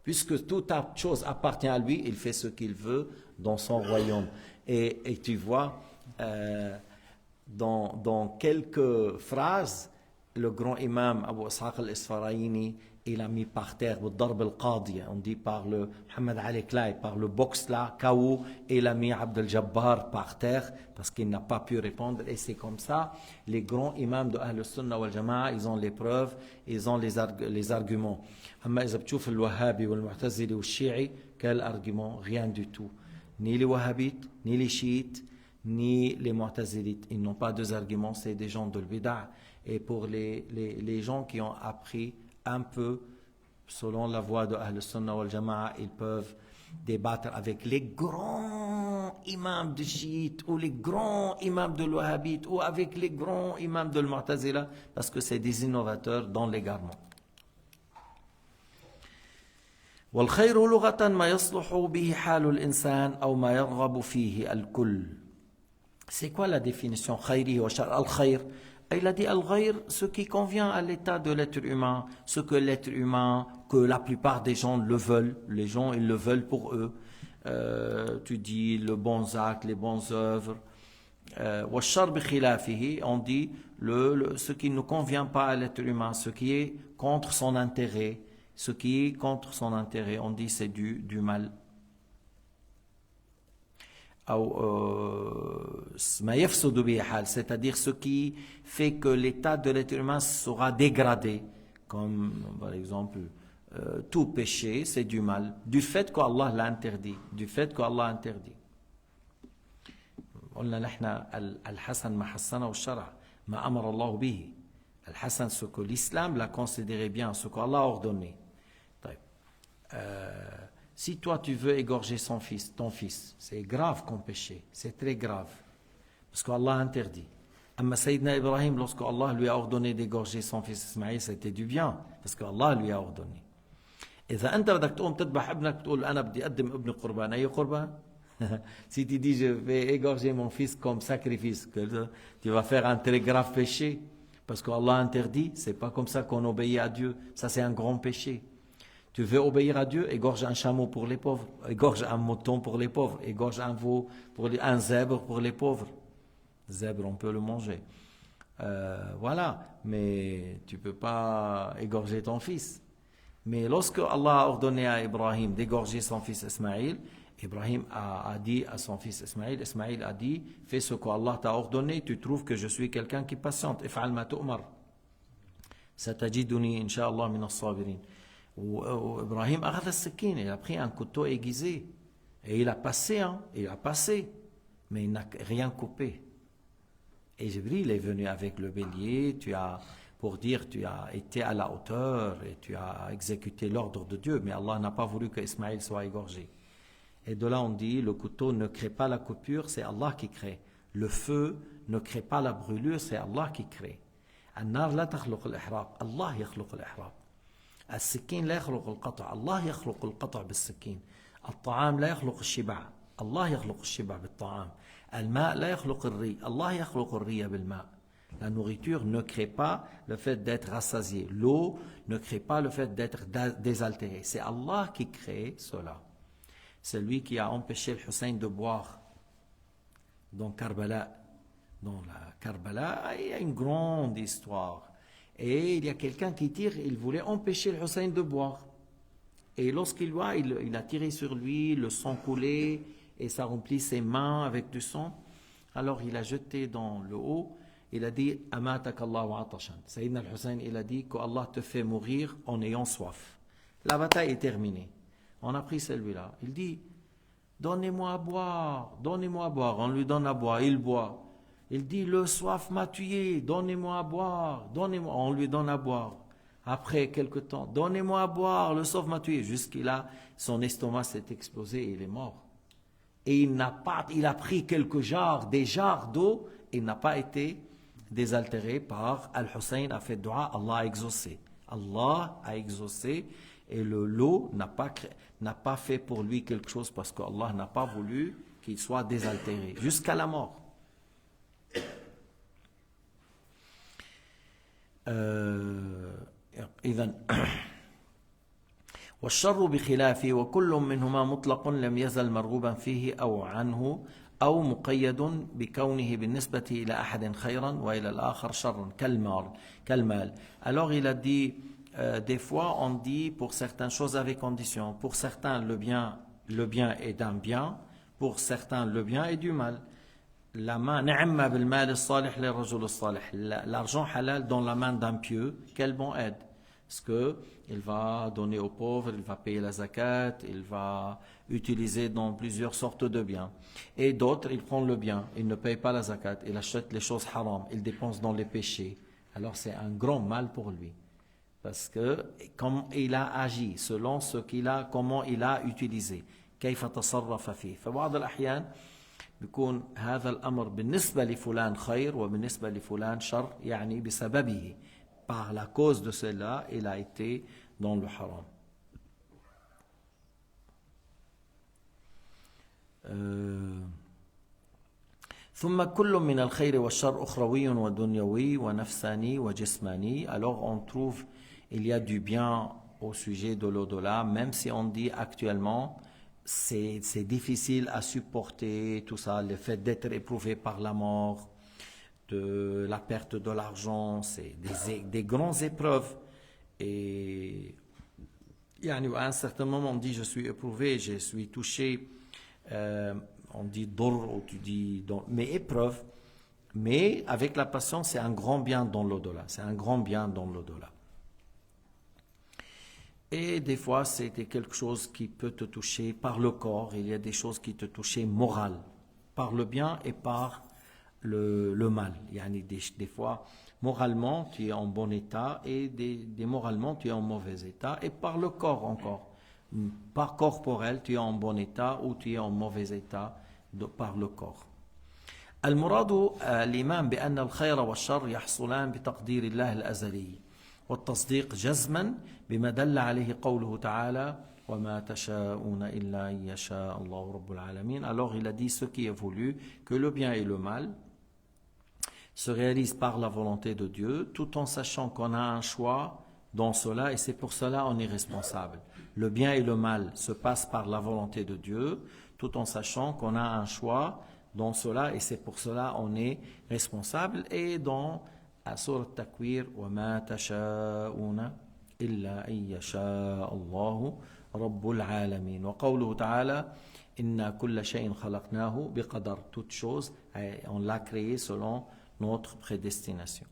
puisque toute chose appartient à lui, il fait ce qu'il veut dans son royaume. Et tu vois, dans quelques phrases, le grand imam Abu Ishaq al-Isfaraini, il a mis par terre le darb al-qadi, on dit par le Mohamed Ali Clay, par le box là, KO, et il a mis Abdel Jabbar par terre parce qu'il n'a pas pu répondre. Et c'est comme ça, les grands imams de Ahl al-Sunnah wal Jama'a, ils ont les preuves, ils ont les arguments. Amma إذا بتشوف الوهابي والمعتزلي والشيعي, quel argument? Rien du tout. Ni les wahhabites, ni les chiites, ni les mu'tazilites. Ils n'ont pas deux arguments, c'est des gens de l'bida'. Et pour les gens qui ont appris un peu selon la voie de Ahl Sunnah wal Jama'a, ils peuvent débattre avec les grands imams de chiites ou les grands imams de l'wahhabite ou avec les grands imams de l'mu'tazila, parce que c'est des innovateurs dans l'égarement. والخير لغة ما يصلح به حال الإنسان أو ما يرغب فيه الكل. C'est quoi la définition khayri wa shar? Al-khayr, il a dit al-khayr, ce qui convient à l'état de l'être humain, ce que l'être humain, que la plupart des gens le veulent, les gens ils le veulent pour eux. Tu dis le bon acte, les bonnes œuvres. Wa shar bi khilafihi, on dit ce qui ne convient pas à l'être humain, ce qui est contre son intérêt. Ce qui est contre son intérêt, on dit c'est du mal. C'est-à-dire ce qui fait que l'état de l'être humain sera dégradé, comme par exemple tout péché, c'est du mal, du fait qu'Allah l'a interdit, du fait qu'Allah interdit. قلنا نحن الحسن ما حسنه الشرع ما أمر الله به. الحسن, ce que l'islam l'a considéré bien, ce qu'Allah a ordonné. Si toi tu veux égorger ton fils, c'est grave comme péché, c'est très grave, parce qu'Allah interdit. Amma Sayyidina Ibrahim, lorsque Allah lui a ordonné d'égorger son fils Ismaïl, c'était du bien, parce qu'Allah lui a ordonné. إذا أنت بدك تقوم تذبح ابنك بتقول أنا بدي أقدم ابني قربان، أي قربان؟ Si tu dis je vais égorger mon fils comme sacrifice, tu vas faire un très grave péché, parce qu'Allah interdit. C'est pas comme ça qu'on obéit à Dieu, ça c'est un grand péché. Tu veux obéir à Dieu, égorge un chameau pour les pauvres, égorge un mouton pour les pauvres, égorge un veau, un zèbre pour les pauvres. Zèbre, on peut le manger. Voilà, mais tu ne peux pas égorger ton fils. Mais lorsque Allah a ordonné à Ibrahim d'égorger son fils Ismaïl, Ibrahim a dit à son fils Ismaïl, Ismaïl a dit, fais ce qu'Allah t'a ordonné, tu trouves que je suis quelqu'un qui patiente. If'al ma tu'mar. Satajiduni, incha'Allah, min as-sabirin. Ibrahim a il a pris un couteau aiguisé et il a passé, mais il n'a rien coupé. Et Jibril est venu avec le bélier, pour dire tu as été à la hauteur et tu as exécuté l'ordre de Dieu, mais Allah n'a pas voulu que Ismaïl soit égorgé. Et de là on dit, le couteau ne crée pas la coupure, c'est Allah qui crée. Le feu ne crée pas la brûlure, c'est Allah qui crée. النار لا تخلق الإحراق, الله يخلق الإحراق. السكين لا يخلق القطع, الله يخلق القطع بالسكين. الطعام لا يخلق الشبع الله يخلق الشبع بالطعام الماء لا يخلق الري الله يخلق الري بالماء La nourriture ne crée pas le fait d'être rassasié. L'eau ne crée pas le fait d'être désaltéré. C'est Allah qui crée cela. C'est lui qui a empêché le Hussein de boire dans Karbala. Dans la Karbala, il y a une grande histoire. Et il y a quelqu'un qui tire, il voulait empêcher le Hussein de boire. Et lorsqu'il voit, il a tiré sur lui, le sang coulait, et ça remplit ses mains avec du sang. Alors il a jeté dans le haut. Il a dit Amatak Allah wa atashan. Sayyidina al-Hussein, il a dit que Allah te fait mourir en ayant soif. La bataille est terminée. On a pris celui-là. Il dit donnez-moi à boire, donnez-moi à boire. On lui donne à boire, il boit. Il dit le soif m'a tué, donnez-moi à boire, donnez-moi. On lui donne à boire. Après quelque temps, donnez-moi à boire, le soif m'a tué. Jusqu'à son estomac s'est explosé et il est mort. Et il a pris quelques jarres, des jarres d'eau, et il n'a pas été désaltéré par Al-Hussein a fait dua, Allah a exaucé. Allah a exaucé et l'eau n'a pas fait pour lui quelque chose parce qu'Allah n'a pas voulu qu'il soit désaltéré jusqu'à la mort. إذن والشر بخلافه وكل منهما مطلق لم يزل مرغوبا فيه أو عنه أو مقيد بكونه بالنسبة إلى أحد خيرا وإلى الآخر شرا كالمال. Alors il a dit des fois on dit pour certaines choses avec condition. Pour certains le bien est d'un bien, pour certains le bien est du mal. La main ni'ma bil mal as-salih li rajul as-salih. L'argent halal dans la main d'un pieux, quelle bonne aide. Parce qu'il va donner aux pauvres, il va payer la zakat, il va utiliser dans plusieurs sortes de biens. Et d'autres, il prend le bien, il ne paye pas la zakat, il achète les choses haram, il dépense dans les péchés. Alors c'est un grand mal pour lui. Parce que comme il a agi, selon comment il a utilisé. كيف تصرف فيه. فبعض الأحيان بيكون هذا الأمر بالنسبة لفلان خير وبالنسبة لفلان شر يعني بسببه. Par la cause de cela, il a été dans le haram. ثم كل من الخير والشر أخروي ودنيوي ونفساني وجسماني. Alors on trouve, il y a du bien au sujet de l'au-delà, même si on dit actuellement c'est difficile à supporter tout ça, le fait d'être éprouvé par la mort, de la perte de l'argent, c'est des grandes épreuves. Et à un certain moment, on dit je suis éprouvé, je suis touché, on dit dor, ou tu dis mais épreuve. Mais avec la patience, c'est un grand bien dans l'au-delà. C'est un grand bien dans l'au-delà. Et des fois, c'était quelque chose qui peut te toucher par le corps. Il y a des choses qui te touchent moral, par le bien et par le mal. Des fois, moralement, tu es en bon état et moralement, tu es en mauvais état. Et par le corps encore. Par corporel, tu es en bon état ou tu es en mauvais état par le corps. المراد الإيمان بأن الخير والشر يحصلان بتقدير الله الأزلي والتصديق جزما بما دل عليه قوله تعالى وما تشاءون إلا أن يشاء الله رب العالمين. Alors il a dit ce qui est voulu, que le bien et le mal se réalisent par la volonté de Dieu, tout en sachant qu'on a un choix dans cela et c'est pour cela qu'on est responsable. Le bien et le mal se passent par la volonté de Dieu, tout en sachant qu'on a un choix dans cela et c'est pour cela qu'on est responsable. Et dans la sourate Takwir, وَمَا تَشَاءُونَ إِلَّا أَن يَشَاءَ اللَّهُ رَبُّ الْعَالَمِينَ وقوله تعالى إِنَّا كُلَّ شَيْءٍ خَلَقْنَاهُ بِقَدَرٍ. Toute chose, on l'a créé selon notre prédestination.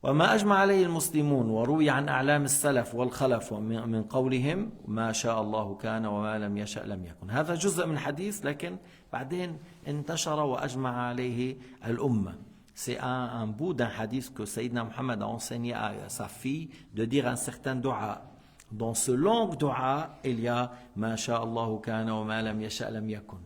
وما أجمع عليه المسلمون وروي عن أعلام السلف والخلف من قولهم ما شاء الله كان وما لم يشأ لم يكن. هذا جزء من الحديث لكن بعدين انتشر وأجمع عليه الأمة. C'est un bout d'un hadith que Sayyidina Muhammad a enseigné à sa fille de dire un certain dua. Dans ce long dua, il y a ما شاء الله كان وما لم يشأ لم يكن.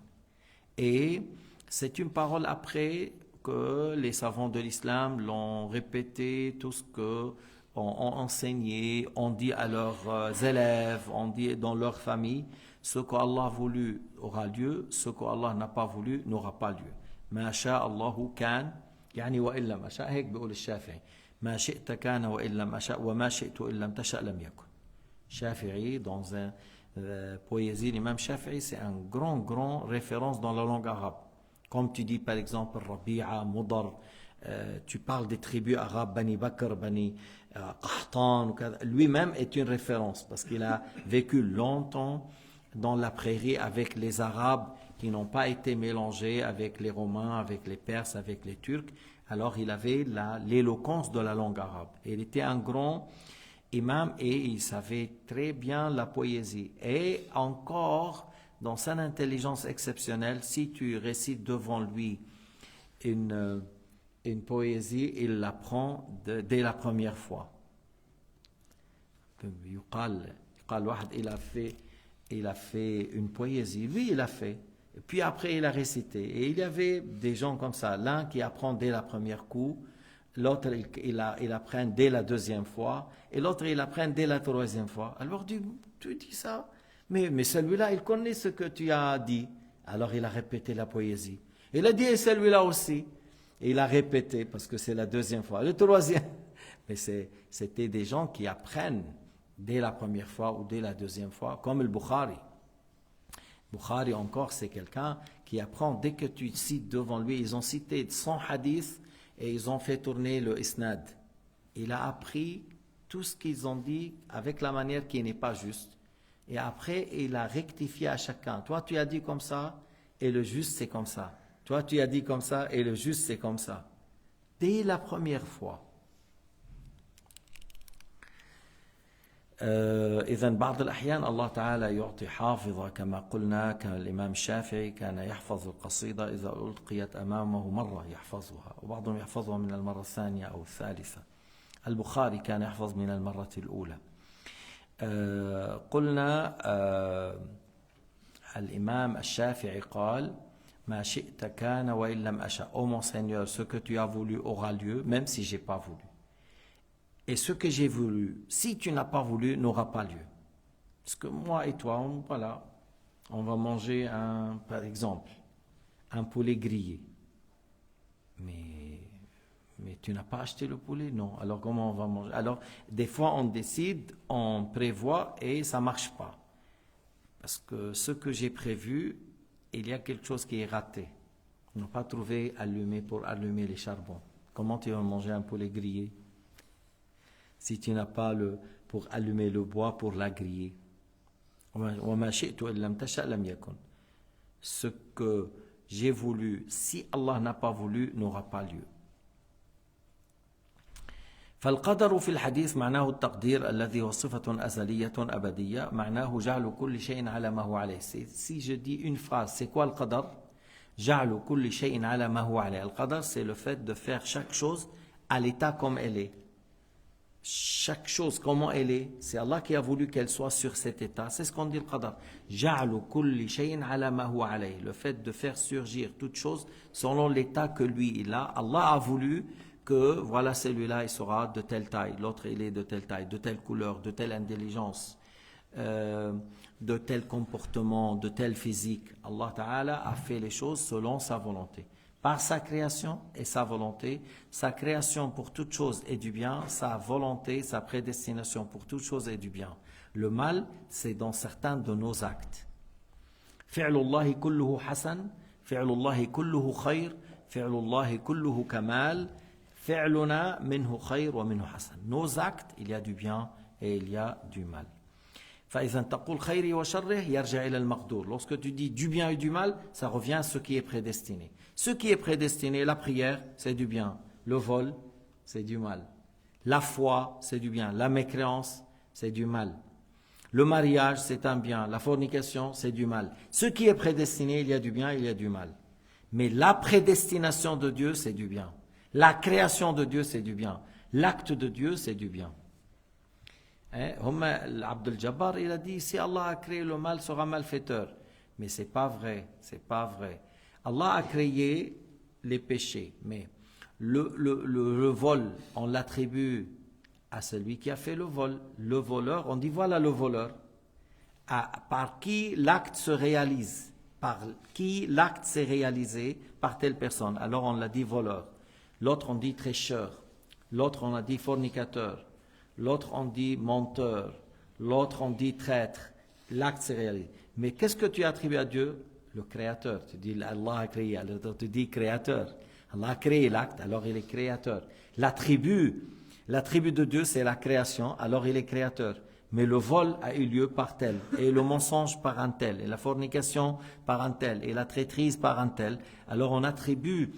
Et c'est une parole après que les savants de l'islam l'ont répété, tout ce que ont enseigné, on dit à leurs élèves, on dit dans leur famille. ce qu'Allah a voulu aura lieu, ce qu'Allah n'a pas voulu n'aura pas lieu. ما شاء الله كان يعني وإن لم أشاء هيك بيقول الشافعي ما شئت كان وإن لم أشاء وما شئت إن لم تشأ لم يكن. Shafi'i dans un poésie, l'imam Shafi'i c'est un grand référence dans la langue arabe. Comme tu dis par exemple Rabi'a, Mudar, tu parles des tribus arabes, Bani Bakr, Bani Qahtan, lui-même est une référence parce qu'il a vécu longtemps dans la prairie avec les Arabes qui n'ont pas été mélangés avec les Romains, avec les Perses, avec les Turcs. Alors il avait l'éloquence de la langue arabe. Et il était un grand imam et il savait très bien la poésie. Et encore, dans son intelligence exceptionnelle, si tu récites devant lui une poésie, il l'apprend dès la première fois. Il a fait une poésie, lui il a fait, et puis après il a récité. Et il y avait des gens comme ça, l'un qui apprend dès la première coup, l'autre il apprend dès la deuxième fois, et l'autre il apprend dès la troisième fois. Alors tu dis ça, mais celui-là il connaît ce que tu as dit. Alors il a répété la poésie. Il a dit et celui-là aussi. Et il a répété parce que c'est la deuxième fois. Le troisième, mais c'était des gens qui apprennent dès la première fois ou dès la deuxième fois, comme le Bukhari. Bukhari encore, c'est quelqu'un qui apprend dès que tu cites devant lui. Ils ont cité 100 hadiths et ils ont fait tourner le isnad. Il a appris tout ce qu'ils ont dit avec la manière qui n'est pas juste. Et après, il a rectifié à chacun. Toi, tu as dit comme ça et le juste, c'est comme ça. Toi, tu as dit comme ça et le juste, c'est comme ça. Dès la première fois. إذن بعض الأحيان الله تعالى يعطي حافظة كما قلنا كالإمام الشافعي كان يحفظ القصيدة إذا ألقيت أمامه مرة يحفظها وبعضهم يحفظها من المرة الثانية أو الثالثة. البخاري كان يحفظ من المرة الأولى. قلنا الإمام الشافعي قال ما شئت كان وإن لم أشأ. Oh mon Seigneur, ce que tu as voulu aura lieu même si j'ai pas voulu. Et ce que j'ai voulu, si tu n'as pas voulu, n'aura pas lieu. Parce que moi et toi, on va manger par exemple, un poulet grillé. Mais tu n'as pas acheté le poulet, non. Alors comment on va manger? Alors, des fois, on décide, on prévoit et ça ne marche pas. Parce que ce que j'ai prévu, il y a quelque chose qui est raté. On n'a pas trouvé allumé pour allumer les charbons. Comment tu vas manger un poulet grillé si tu n'as pas pour allumer le bois pour la griller? Ce que j'ai voulu, si Allah n'a pas voulu, n'aura pas lieu. فالقدر في الحديث معناه التقدير الذي هو صفة أزلية أبدية معناه جعل كل شيء على ما هو عليه. Si je dis une phrase, c'est quoi le qadar? جعل كل شيء على ما هو عليه. Le qadar, c'est le fait de faire chaque chose à l'état comme elle est. Chaque chose, comment elle est, c'est Allah qui a voulu qu'elle soit sur cet état. C'est ce qu'on dit le qadar. جعل كل شيء على ما هو عليه. Le fait de faire surgir toute chose selon l'état que lui il a. Allah a voulu que voilà celui-là il sera de telle taille, l'autre il est de telle taille, de telle couleur, de telle intelligence, de tel comportement, de tel physique. Allah Ta'ala a fait les choses selon sa volonté. Par sa création et sa volonté, sa création pour toute chose est du bien, sa volonté, sa prédestination pour toute chose est du bien. Le mal, c'est dans certains de nos actes. فعل الله كله حسن, فعل الله كله خير, فعل الله كله كمال. فعلنا منه خير ومنه حسن. Nos actes, il y a du bien et il y a du mal. فإذا تقول خيري وشره يرجع إلى المقدور. Lorsque tu dis du bien et du mal, ça revient à ce qui est prédestiné. Ce qui est prédestiné, la prière, c'est du bien. Le vol, c'est du mal. La foi, c'est du bien. La mécréance, c'est du mal. Le mariage, c'est un bien. La fornication, c'est du mal. Ce qui est prédestiné, il y a du bien, il y a du mal. Mais la prédestination de Dieu, c'est du bien. La création de Dieu, c'est du bien. L'acte de Dieu, c'est du bien. Abdel Jabbar, il a dit, si Allah a créé le mal, sera malfaiteur. Mais c'est pas vrai, c'est pas vrai. Allah a créé les péchés, mais le vol, on l'attribue à celui qui a fait le vol. Le voleur, on dit voilà le voleur. par qui l'acte se réalise, par qui l'acte s'est réalisé par telle personne. Alors on l'a dit voleur, l'autre on dit tricheur, l'autre on a dit fornicateur, l'autre on dit menteur, l'autre on dit traître. L'acte s'est réalisé. Mais qu'est-ce que tu attribues à Dieu? Le créateur. Tu dis Allah a créé, alors tu dis créateur. Allah a créé l'acte, alors il est créateur. L'attribut de Dieu c'est la création, alors il est créateur. Mais le vol a eu lieu par tel, et le mensonge par un tel, et la fornication par un tel, et la traîtrise par un tel. Alors on attribue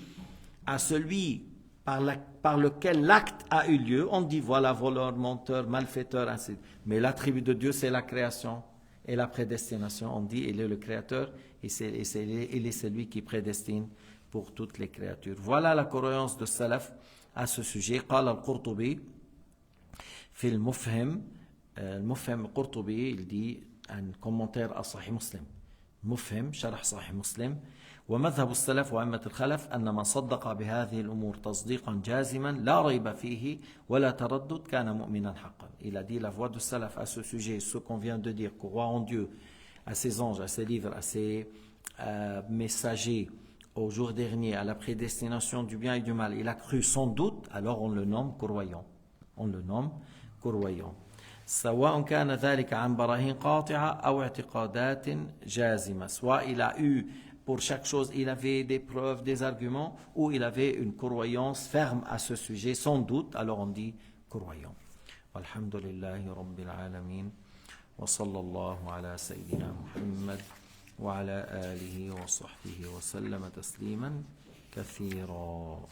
à celui par lequel l'acte a eu lieu, on dit voilà, voleur, menteur, malfaiteur, ainsi. Mais l'attribut de Dieu, c'est la création et la prédestination. On dit il est le créateur, et il est celui qui prédestine pour toutes les créatures. Voilà la croyance de Salaf à ce sujet. قال القرطبي في المفهم المفهم القرطبي il dit un commentaire à Sahih Muslim. مفهم شرح صحيح مسلم. ومذهب السلف وأئمة الخلف أن من صدق بهذه الأمور تصديقا جازما لا ريب فيه ولا تردد كان مؤمنا حقا. Il a dit la voix du salaf à ce sujet, ce qu'on vient de dire, croire en Dieu, à ses anges, à ses livres, à ses messagers, au jour dernier, à la prédestination du bien et du mal. Il a cru sans doute, alors on le nomme croyant. On le nomme croyant. سواء كان ذلك عن براهين قاطعة أو اعتقادات جازمة. Soit il a eu pour chaque chose, il avait des preuves, des arguments, ou il avait une croyance ferme à ce sujet, sans doute, alors on dit croyant. Walhamdulillahi Rabbil Alamin, wa sallallahu ala Sayyidina Muhammad, wa ala alihi wa sahbihi wa sallam tasliman kathira.